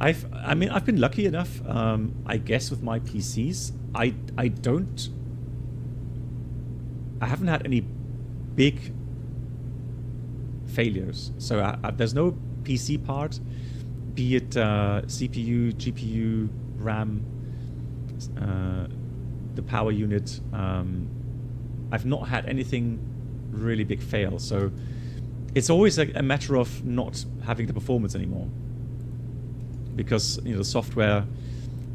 I've been lucky enough, I guess, with my PCs. I haven't had any big failures. So there's no PC part, be it CPU, GPU, RAM, the power unit. I've not had anything really big fail. So it's always a matter of not having the performance anymore. Because the software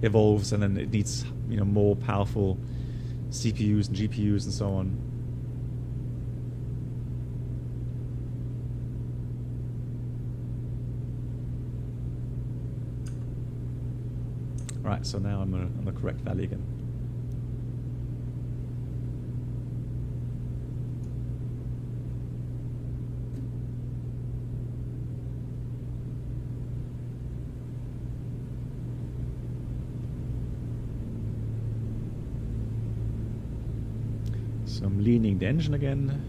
evolves and then it needs more powerful CPUs and GPUs and so on. Right, so now I'm on the correct valley again. So I'm leaning the engine again.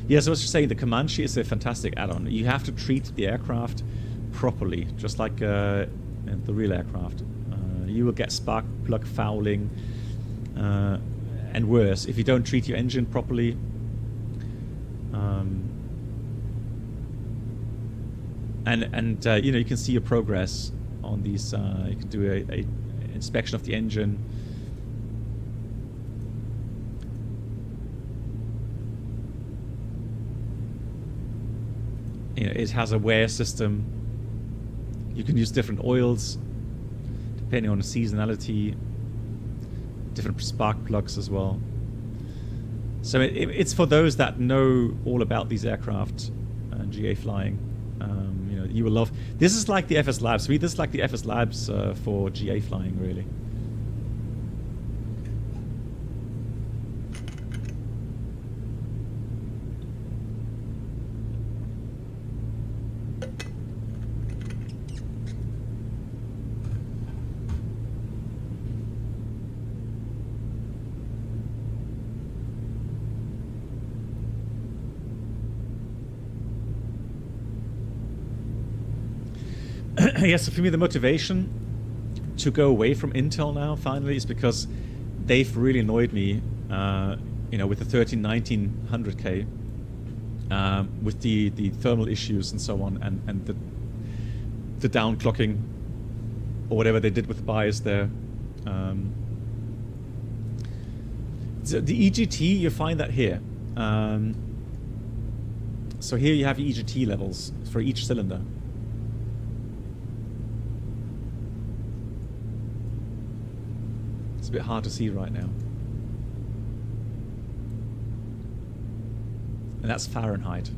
Yeah, so I was just saying the Commanche is a fantastic add-on. You have to treat the aircraft properly, just like the real aircraft. You will get spark plug fouling and worse if you don't treat your engine properly. And you can see your progress on these. You can do a inspection of the engine. It has a wear system. You can use different oils depending on the seasonality. Different spark plugs as well. So it's for those that know all about these aircraft and GA flying. You will love. This is like the FS Labs. This is like the FS Labs for GA flying, really. Yes, so for me the motivation to go away from Intel now finally is because they've really annoyed me, with the 1900K, with the thermal issues and so on, and the downclocking or whatever they did with the bias there. So the EGT, you find that here. So here you have EGT levels for each cylinder. It's a bit hard to see right now. And that's Fahrenheit.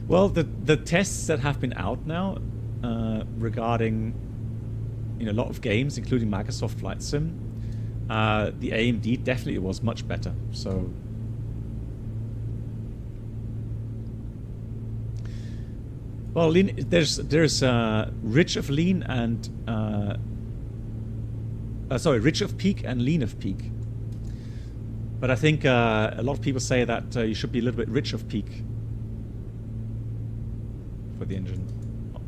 Well, the tests that have been out now regarding a lot of games, including Microsoft Flight Sim, the AMD definitely was much better. So well, lean, there's rich of lean and sorry, rich of peak and lean of peak. But I think a lot of people say that you should be a little bit rich of peak for the engine.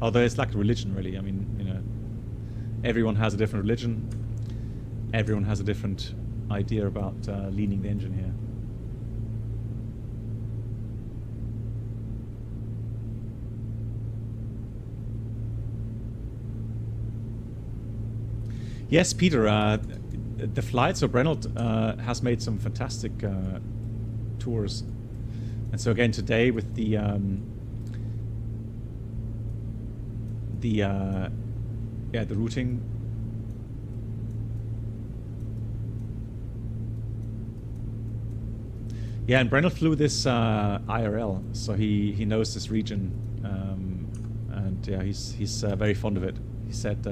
Although it's like a religion, really. I mean, you know, everyone has a different religion. Everyone has a different idea about leaning the engine here. Yes, Peter, the flight, so Brennelt has made some fantastic tours. And so again, today with the routing. Yeah, and Brennelt flew this IRL, so he knows this region, and yeah, he's very fond of it. He said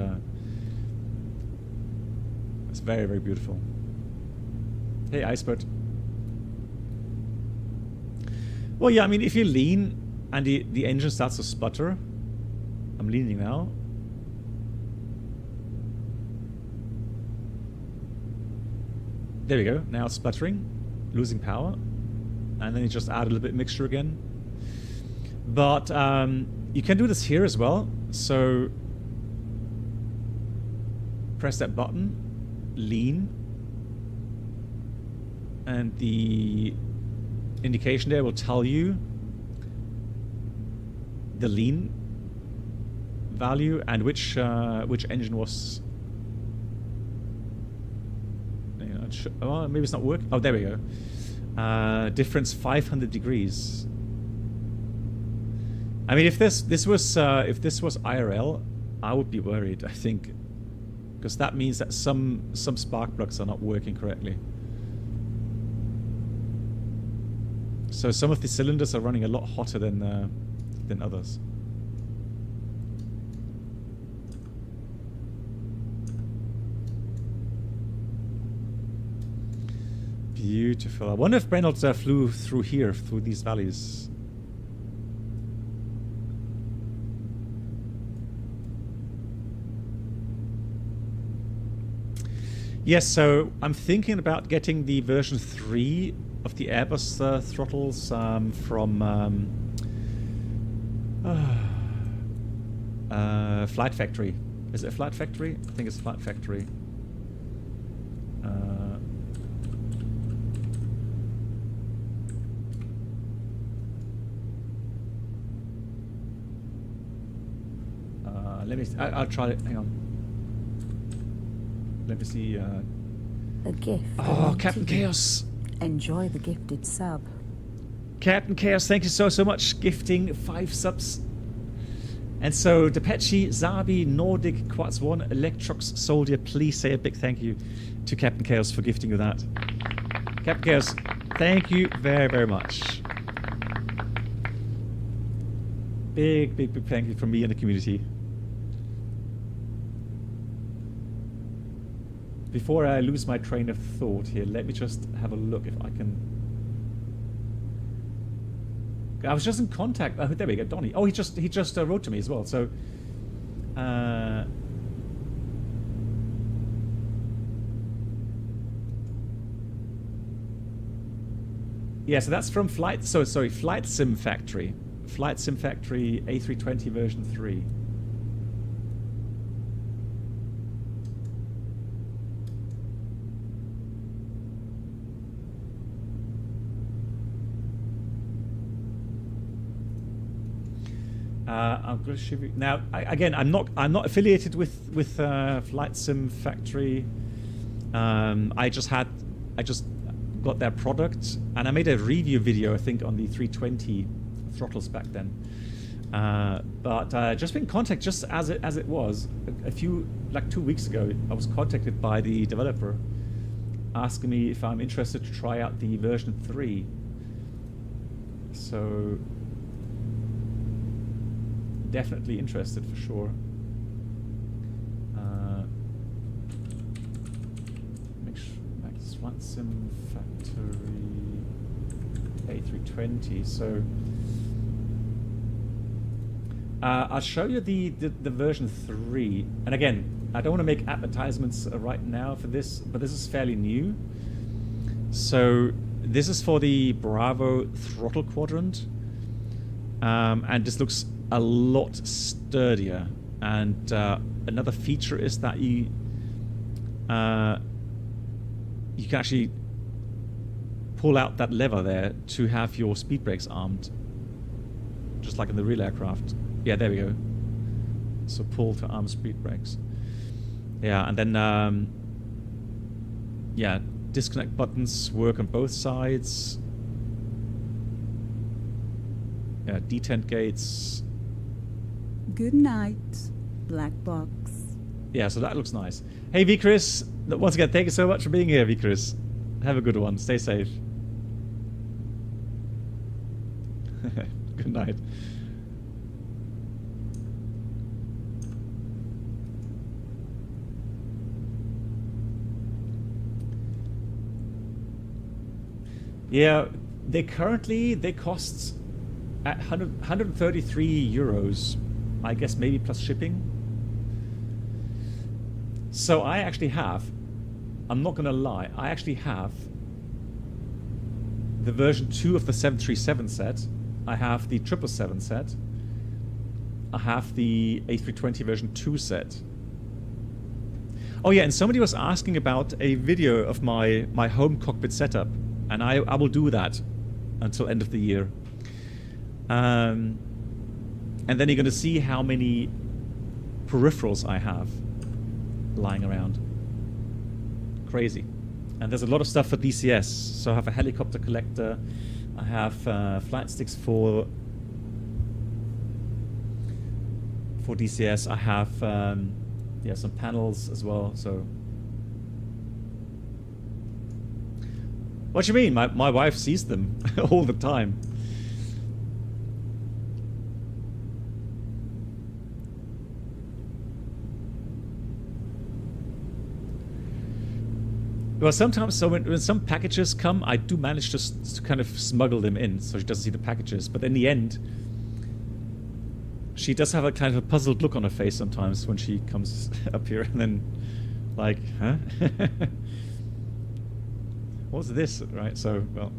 it's very, very beautiful. Hey, Icebird. Well, yeah, I mean, if you lean and the engine starts to sputter, I'm leaning now. There we go. Now it's sputtering, losing power, and then you just add a little bit of mixture again. But you can do this here as well. So press that button, lean, and the indication there will tell you the lean value and which engine was. Oh, maybe it's not working. Oh, there we go. Difference 500 degrees. I mean, if this was IRL, I would be worried. I think, because that means that some spark plugs are not working correctly. So some of the cylinders are running a lot hotter than others. Beautiful. I wonder if Brennelt flew through here, through these valleys. Yes, so I'm thinking about getting the version 3 of the Airbus throttles from Flight Factory. Is it a Flight Factory? I think it's Flight Factory. Let me. I'll try it. Hang on. Let me see.
A gift.
Oh, Captain Chaos.
Enjoy the gifted sub.
Captain Chaos, thank you so much. Gifting 5 subs. And so, Depechi, Zabi, Nordic, Quartz One, Electrox, Soldier, please say a big thank you to Captain Chaos for gifting you that. Captain Chaos, thank you very, very much. Big, big, big thank you from me and the community. Before I lose my train of thought here, let me just have a look if I can. I was just in contact. Oh, there we go, Donnie. Oh, he just wrote to me as well. So, yeah. So that's from Flight Sim Factory. Flight Sim Factory A320 version 3. I'm going to show you now. Again, I'm not affiliated with Flight Sim Factory. I just got their product, and I made a review video, I think, on the 320 throttles back then. But just been in contact, just as it was a few, like 2 weeks ago. I was contacted by the developer, asking me if I'm interested to try out the version 3. So. Definitely interested for sure. Max Flight Sim Factory A320. So I'll show you the version 3. And again, I don't want to make advertisements right now for this, but this is fairly new. So this is for the Bravo throttle quadrant, and this looks a lot sturdier. And another feature is that you can actually pull out that lever there to have your speed brakes armed, just like in the real aircraft. Yeah, there we go. So pull to arm speed brakes. Yeah, and then yeah, disconnect buttons work on both sides. Yeah, detent gates.
Good night, black box.
Yeah, so that looks nice. Hey, V Chris, once again, thank you so much for being here, V Chris. Have a good one. Stay safe. Good night. Yeah, they cost at 133 euros, I guess maybe plus shipping. So I actually have, I'm not gonna lie, I actually have the version 2 of the 737 set. I have the 777 set. I have the A320 version 2 set. Oh yeah, and somebody was asking about a video of my home cockpit setup, and I will do that until end of the year. And then you're going to see how many peripherals I have lying around. Crazy. And there's a lot of stuff for DCS. So I have a helicopter collector. I have flight sticks for DCS. I have yeah, some panels as well. So what do you mean? My wife sees them all the time. Well, sometimes, so when some packages come, I do manage to kind of smuggle them in, so she doesn't see the packages. But in the end, she does have a kind of a puzzled look on her face sometimes when she comes up here, and then, like, huh? What's this? Right? So, well,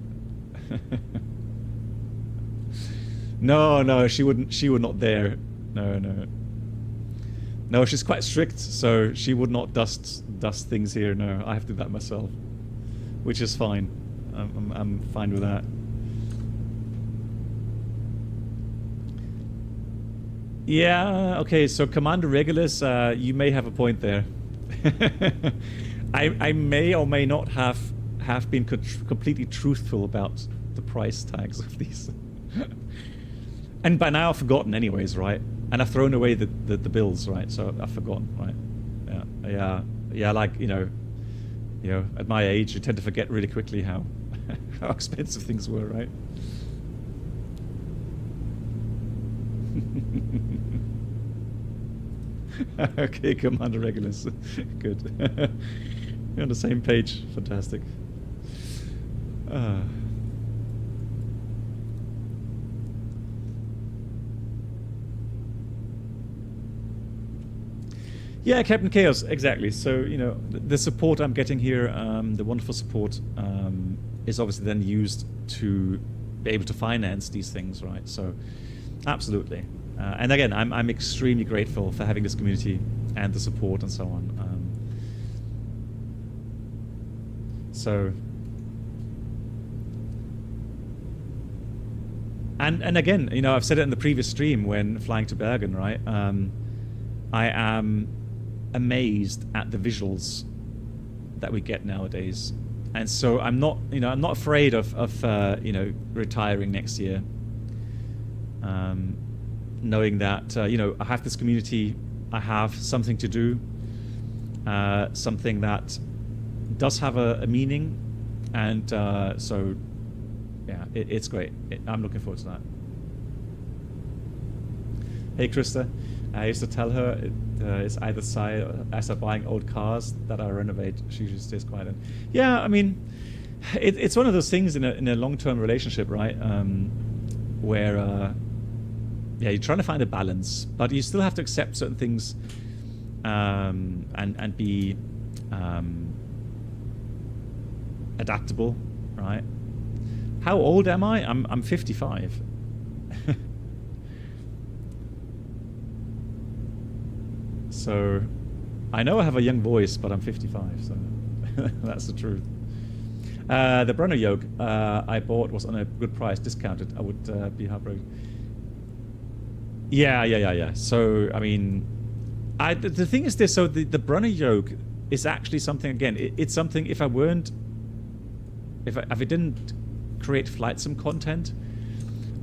no, she would not dare. No, she's quite strict, so she would not dust things here. No, I have to do that myself, which is fine. I'm fine with that. Yeah, okay, so Commander Regulus, you may have a point there. I may or may not have been completely truthful about the price tags of these. And by now I've forgotten anyways, right? And I've thrown away the bills, right? So I've forgotten, right? Yeah, like, you know, at my age, you tend to forget really quickly how expensive things were, right? Okay, Commander Regulus. Good. You're on the same page. Fantastic. Yeah, Captain Chaos, exactly. So, you know, the support I'm getting here, the wonderful support, is obviously then used to be able to finance these things, right? So, absolutely. And again, I'm extremely grateful for having this community and the support and so on. So, and again, you know, I've said it in the previous stream when flying to Bergen, right? I am amazed at the visuals that we get nowadays, and so I'm not afraid of you know, retiring next year, knowing that you know, I have this community, I have something to do, something that does have a meaning, and so yeah, it's great. I'm looking forward to that. Hey Krista, I used to tell her it's either side as I'm buying old cars that I renovate. She usually stays quiet. And yeah, I mean, it's one of those things in a long-term relationship, right? Where yeah, you're trying to find a balance, but you still have to accept certain things and be adaptable, right? How old am I? I'm 55. So I know I have a young voice, but I'm 55, so that's the truth. The Brunner yoke I bought was on a good price, discounted. I would be heartbroken. Yeah. So, I mean, the thing is this, so the Brunner yoke is actually something, again, it's something, if I didn't create flight sim content,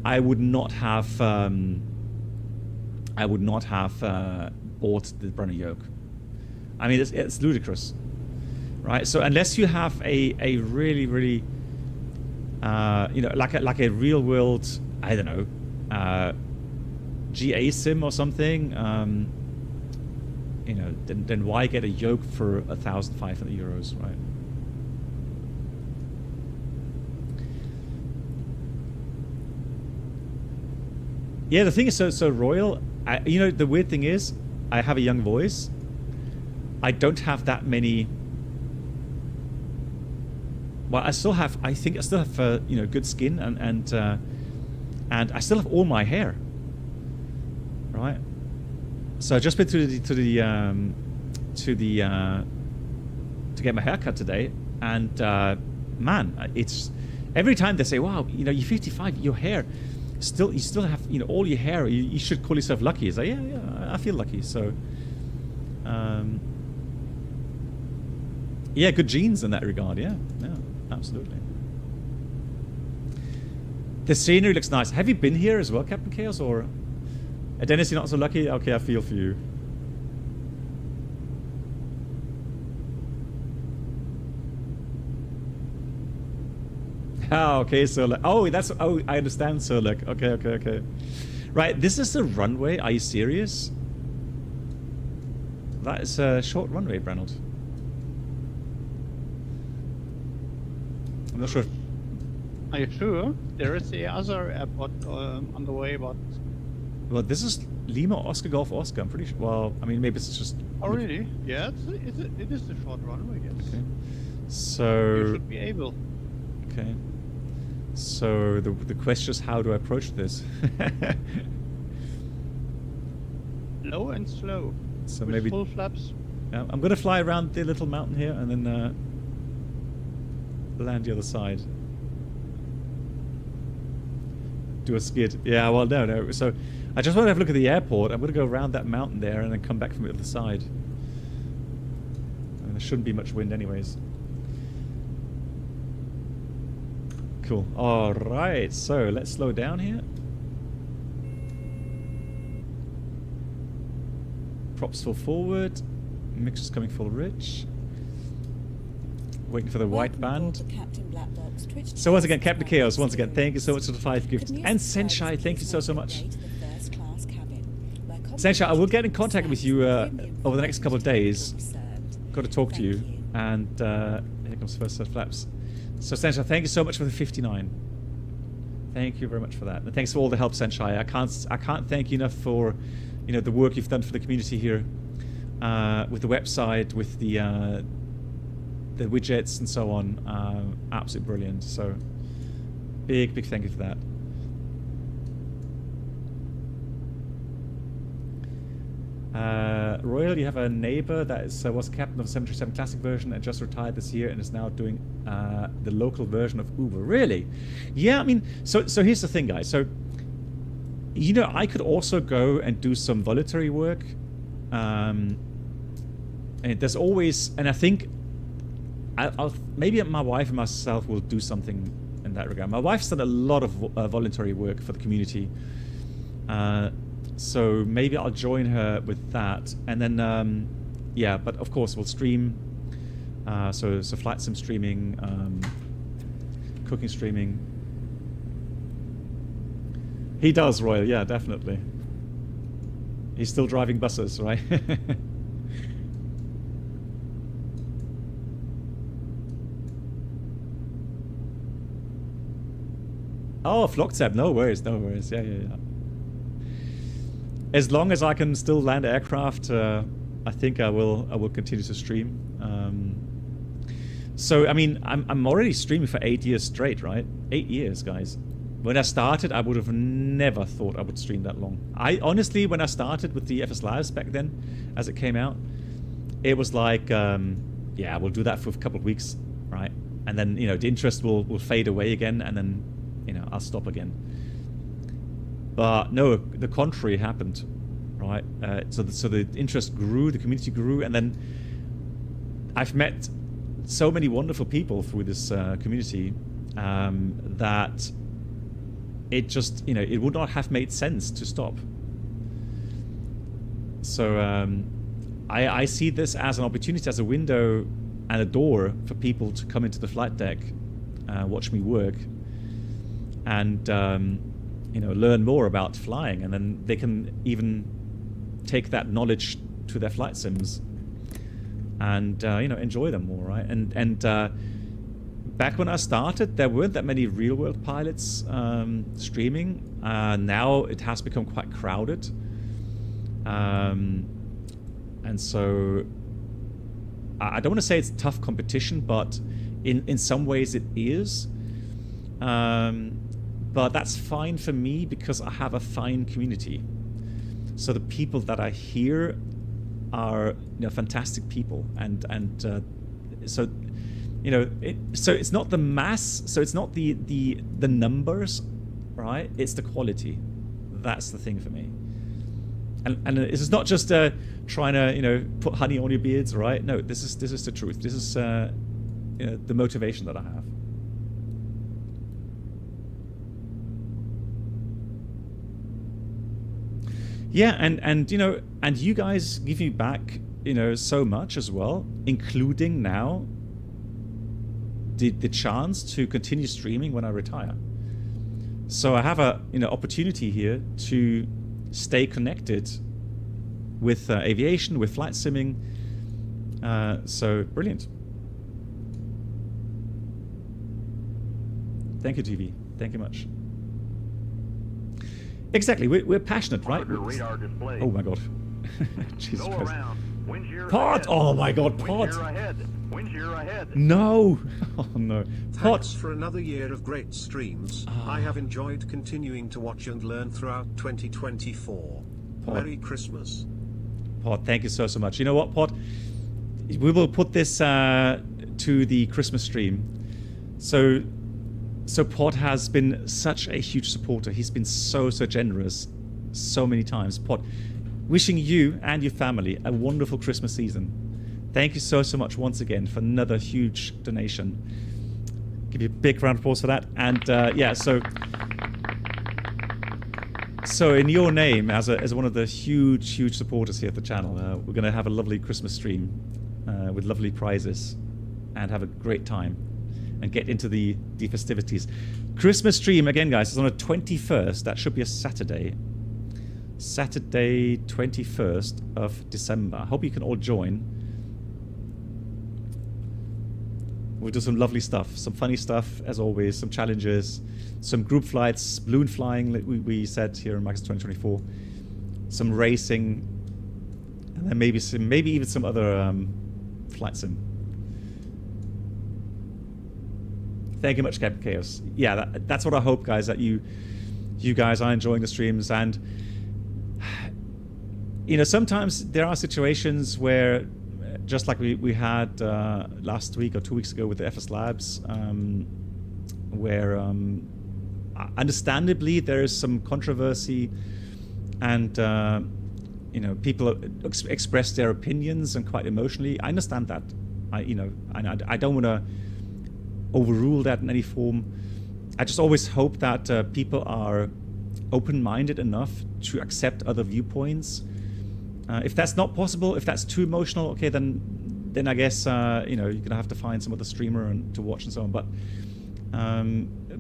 I would not have bought the Brunner yoke. I mean, it's ludicrous, right? So unless you have a really, really, like a real world, I don't know, GA sim or something, then why get a yoke for 1,500 euros, right? Yeah, the thing is so Royal. The weird thing is, I have a young voice. I don't have that many. Well, I think I still have good skin and I still have all my hair. Right. So I just been to get my hair cut today, and man, it's every time they say, "Wow, you're 55, your hair." You still have all your hair. You should call yourself lucky. It's like, yeah, I feel lucky. So, yeah, good genes in that regard. Yeah, absolutely. The scenery looks nice. Have you been here as well, Captain Chaos? Or Dennis, you're not so lucky. Okay, I feel for you. Oh, okay, so like, I understand. So like, okay. Right, this is the runway. Are you serious? That is a short runway, Branold. I'm not sure.
Are you sure? There is the other airport on the way, but...
Well, this is Lima Oscar Golf Oscar. I'm pretty sure. Well, I mean, maybe it's just...
Oh, really? Yeah, it is the short runway, yes.
Okay. So...
You should be able.
Okay. So the question is, how do I approach this?
Low and slow.
So
with
maybe
full flaps.
Yeah, I'm gonna fly around the little mountain here and then land the other side. Do a skid. Yeah. Well, no. So I just want to have a look at the airport. I'm gonna go around that mountain there and then come back from the other side. And there shouldn't be much wind, anyways. Cool. All right, so let's slow down here. Props full forward. Mixer's coming full rich. Waiting for the white band. So once again, Captain Chaos, once again, thank you so much for the 5 gifts. And Senshai, thank you so much. Senshai, I will get in contact with you over the next couple of days. Got to talk to you. And here comes first set flaps. So Senshai, thank you so much for the 59. Thank you very much for that. And thanks for all the help, Senshai. I can't thank you enough for the work you've done for the community here, with the website, with the widgets and so on. Absolutely brilliant. So big thank you for that. Royal, you have a neighbor that was captain of the 737 Classic version and just retired this year and is now doing the local version of Uber. Really? Yeah, I mean, so here's the thing, guys. So, I could also go and do some voluntary work. And there's always, and I think maybe my wife and myself will do something in that regard. My wife's done a lot of voluntary work for the community. So maybe I'll join her with that, and then yeah. But of course we'll stream. So flight sim streaming, cooking streaming. He does, Royal. Yeah, definitely. He's still driving buses, right? Oh, Flocktab. No worries. Yeah. As long as I can still land aircraft, I think I will continue to stream. So I mean, I'm already streaming for 8 years straight, right? 8 years, guys. When I started, I would have never thought I would stream that long. I honestly, when I started with the FS Lives back then, as it came out, it was like, yeah, we'll do that for a couple of weeks, right? And then, you know, the interest will fade away again, and then, you know, I'll stop again. But no, the contrary happened, right? So the interest grew, the community grew, and then I've met so many wonderful people through this community that it just, you know, it would not have made sense to stop. So I see this as an opportunity, as a window and a door for people to come into the flight deck, watch me work, and you know, learn more about flying, and then they can even take that knowledge to their flight sims and you know, enjoy them more, right? And back when I started, there weren't that many real-world pilots streaming. Now it has become quite crowded, and so I don't want to say it's tough competition, but in some ways it is. But that's fine for me because I have a fine community. So the people that I hear are, you know, fantastic people, and so, you know, so it's not the mass, so it's not the numbers, right? It's the quality. That's the thing for me. And this is not just trying to, you know, put honey on your beards, right? No, this is the truth. This is you know, the motivation that I have. Yeah, and you know, and you guys give me back, you know, so much as well, including now the chance to continue streaming when I retire. So I have a, you know, opportunity here to stay connected with aviation, with flight simming. So brilliant. Thank you, TV. Thank you much. Exactly, we're passionate, right?
Radar display.
Oh my god. Jesus
Go
Christ.
around. Wind shear
Pod!
ahead.
Oh my god,
Wind
pod!
shear ahead. Wind shear ahead.
No! Oh no. Pod!
Thanks for another year of great streams. I have enjoyed continuing to watch and learn throughout 2024.
Pod.
Merry Christmas.
Pod, thank you so much. You know what, Pod? We will put this to the Christmas stream. So Pod has been such a huge supporter. He's been so generous so many times. Pod, wishing you and your family a wonderful Christmas season. Thank you so much once again for another huge donation. Give you a big round of applause for that. And yeah, so in your name, as one of the huge supporters here at the channel, we're going to have a lovely Christmas stream with lovely prizes and have a great time and get into the festivities. Christmas stream, again, guys, is on the 21st. That should be a Saturday. Saturday, 21st of December. I hope you can all join. We'll do some lovely stuff, some funny stuff, as always, some challenges, some group flights, balloon flying, like we said here in Microsoft 2024, some racing, and then maybe even some other flight sim. Thank you much, Captain Chaos. Yeah, that's what I hope, guys, that you guys are enjoying the streams. And you know, sometimes there are situations where, just like we had last week or 2 weeks ago with the FS Labs, where understandably there is some controversy, and you know, people express their opinions and quite emotionally. I understand that. I don't want to overrule that in any form. I just always hope that people are open-minded enough to accept other viewpoints. If that's not possible, if that's too emotional, okay, then I guess you know, you're gonna have to find some other streamer to watch and so on.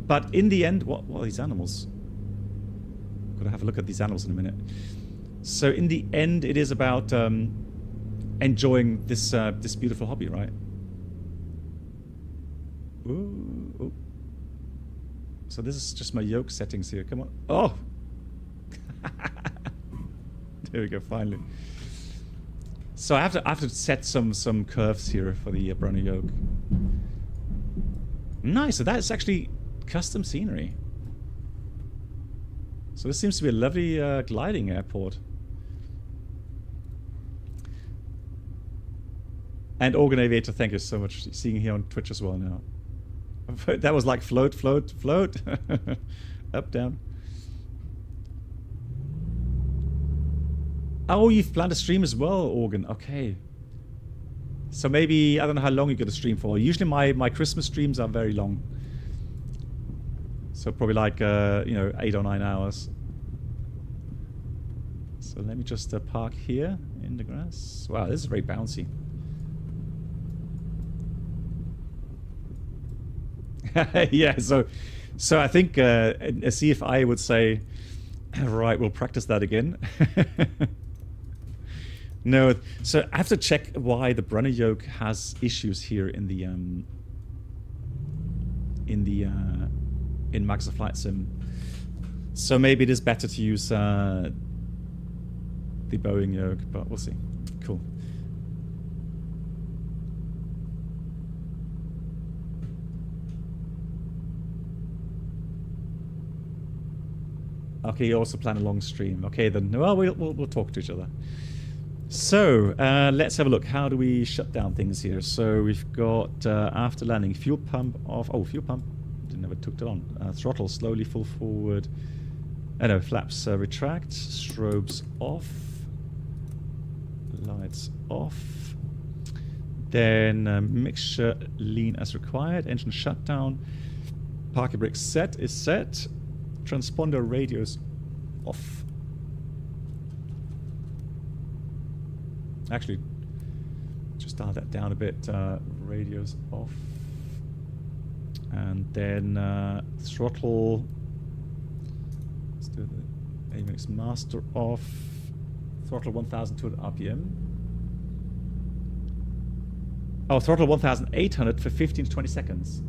But in the end, what are these animals? Gotta have a look at these animals in a minute. So in the end, it is about enjoying this beautiful hobby, right? Ooh, ooh. So this is just my yoke settings here. Come on. Oh! There we go, finally. So I have to set some curves here for the Brunner yoke. Nice. So that's actually custom scenery. So this seems to be a lovely gliding airport. And Organ Aviator, thank you so much. Seeing here on Twitch as well now. That was like float, float, float. Up, down. Oh, you've planned a stream as well, Organ. Okay. So maybe, I don't know how long you're going to stream for. Usually my Christmas streams are very long. So probably like, 8 or 9 hours. So let me just park here in the grass. Wow, this is very bouncy. Yeah, so I think a CFI would say, right, we'll practice that again. No, so I have to check why the Brunner yoke has issues here in the in Microsoft Flight Sim. So maybe it is better to use the Boeing yoke, but we'll see. Cool. Okay, you also plan a long stream. Okay, then. Well, we'll talk to each other. So let's have a look. How do we shut down things here? So we've got after landing, fuel pump off. Oh, fuel pump. Never took it on. Throttle slowly full forward. No, flaps retract. Strobes off. Lights off. Then mixture lean as required. Engine shutdown. Parking brake set is set. Transponder radios off. Actually, just dial that down a bit. Radios off. And then throttle. Let's do the AMX master off. Throttle 1,200 RPM. Oh, throttle 1,800 for 15 to 20 seconds.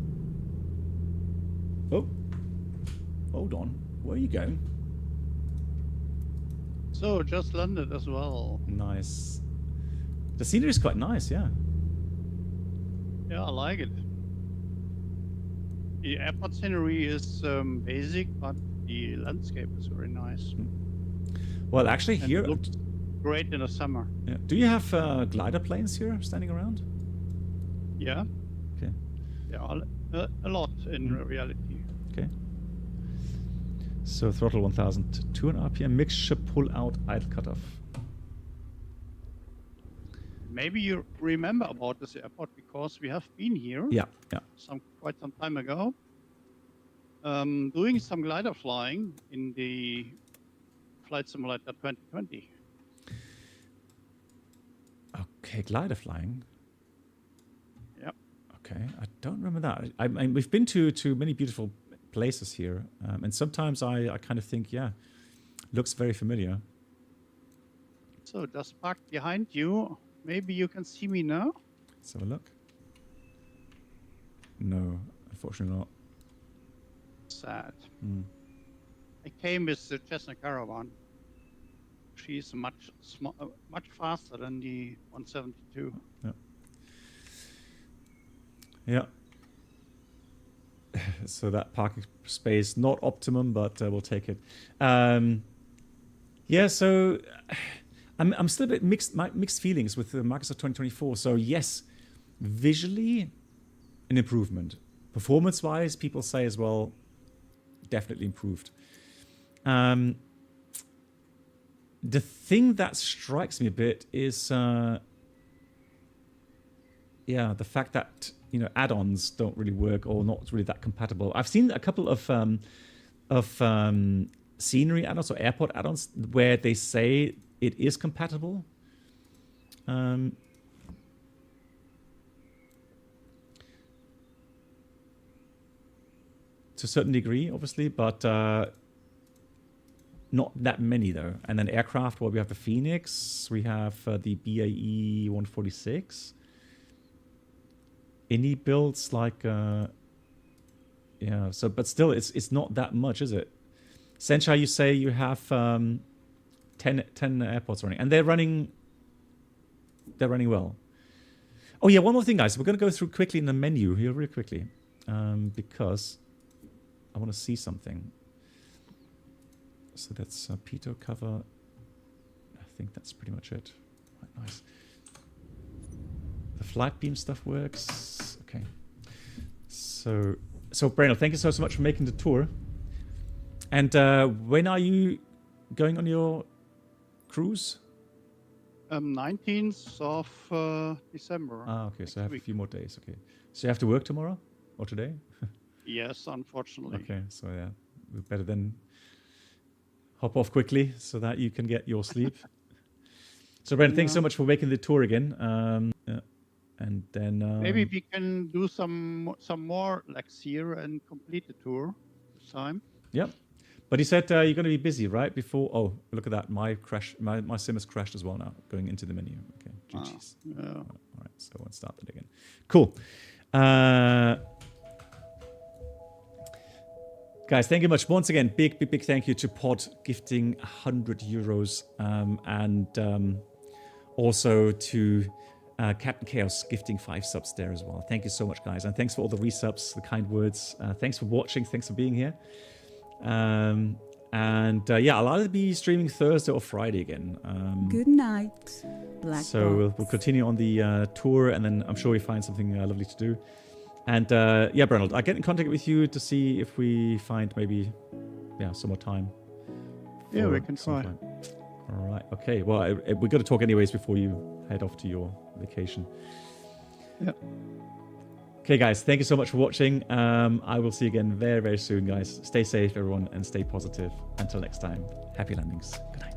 Oh. Hold on. Where are you going?
So, just landed as well.
Nice. The scenery is quite nice, yeah.
Yeah, I like it. The airport scenery is basic, but the landscape is very nice.
Well, actually,
And
here
it looks great in the summer.
Yeah. Do you have glider planes here standing around?
Yeah.
Okay.
Yeah, a lot in reality.
Okay. So throttle 1,200 RPM, mixture pull out idle cutoff.
Maybe you remember about this airport because we have been here.
Yeah, yeah.
Quite some time ago. Doing some glider flying in the Flight Simulator 2020.
Okay, glider flying.
Yep.
Okay, I don't remember that. I mean, we've been to many beautiful places here, and sometimes I kind of think, yeah, looks very familiar.
So just parked behind you. Maybe you can see me now.
Let's have a look. No, unfortunately not.
Sad.
Mm.
I came with the Cessna Caravan. She's much faster than the 172.
Yeah. Yeah. So that parking space, not optimum, but we'll take it. Yeah, so I'm still a bit mixed feelings with the Microsoft 2024. So yes, visually, an improvement. Performance-wise, people say as well, definitely improved. The thing that strikes me a bit is, yeah, the fact that add-ons don't really work or not really that compatible. I've seen a couple of scenery add-ons or airport add-ons where they say it is compatible. To a certain degree, obviously, but not that many though. And then aircraft, well, we have the Phoenix, we have the BAE 146. Any builds like, yeah. So, but still, it's not that much, is it? Sencha, you say you have 10 airports running, and they're running they're running well. Oh yeah, one more thing, guys. We're going to go through quickly in the menu here, really quickly, because I want to see something. So that's pitot cover. I think that's pretty much it. Right, nice. The flight beam stuff works. Okay. So Brainerd, thank you so much for making the tour. And when are you going on your cruise?
19th of December.
Ah, okay. So I have
week.
a few more days. Okay. So you have to work tomorrow or today?
Yes, unfortunately.
Okay. So yeah, we better then hop off quickly so that you can get your sleep. So Brandon, thanks so much for making the tour again. Yeah. And then
Maybe we can do some more legs here and complete the tour this time.
Yep. But he said you're going to be busy, right? Before. Oh, look at that. My sim has crashed as well now. Going into the menu. Okay. GG's.
Yeah.
All right. So let's start that again. Cool. Guys, thank you much. Once again, big thank you to Pod gifting €100 and also to Captain Chaos gifting 5 subs there as well. Thank you so much, guys. And thanks for all the resubs, the kind words. Thanks for watching. Thanks for being here. Yeah, I'll either be streaming Thursday or Friday again.
Good night, Black
So
Box.
we'll continue on the tour, and then I'm sure we find something lovely to do. And yeah, Bernard, I'll get in contact with you to see if we find maybe some more time.
Yeah, we can try.
All right. Okay. Well, we're going to talk anyways before you head off to your vacation.
Yeah.
Okay, guys. Thank you so much for watching. I will see you again very, very soon, guys. Stay safe, everyone, and stay positive. Until next time. Happy landings. Good night.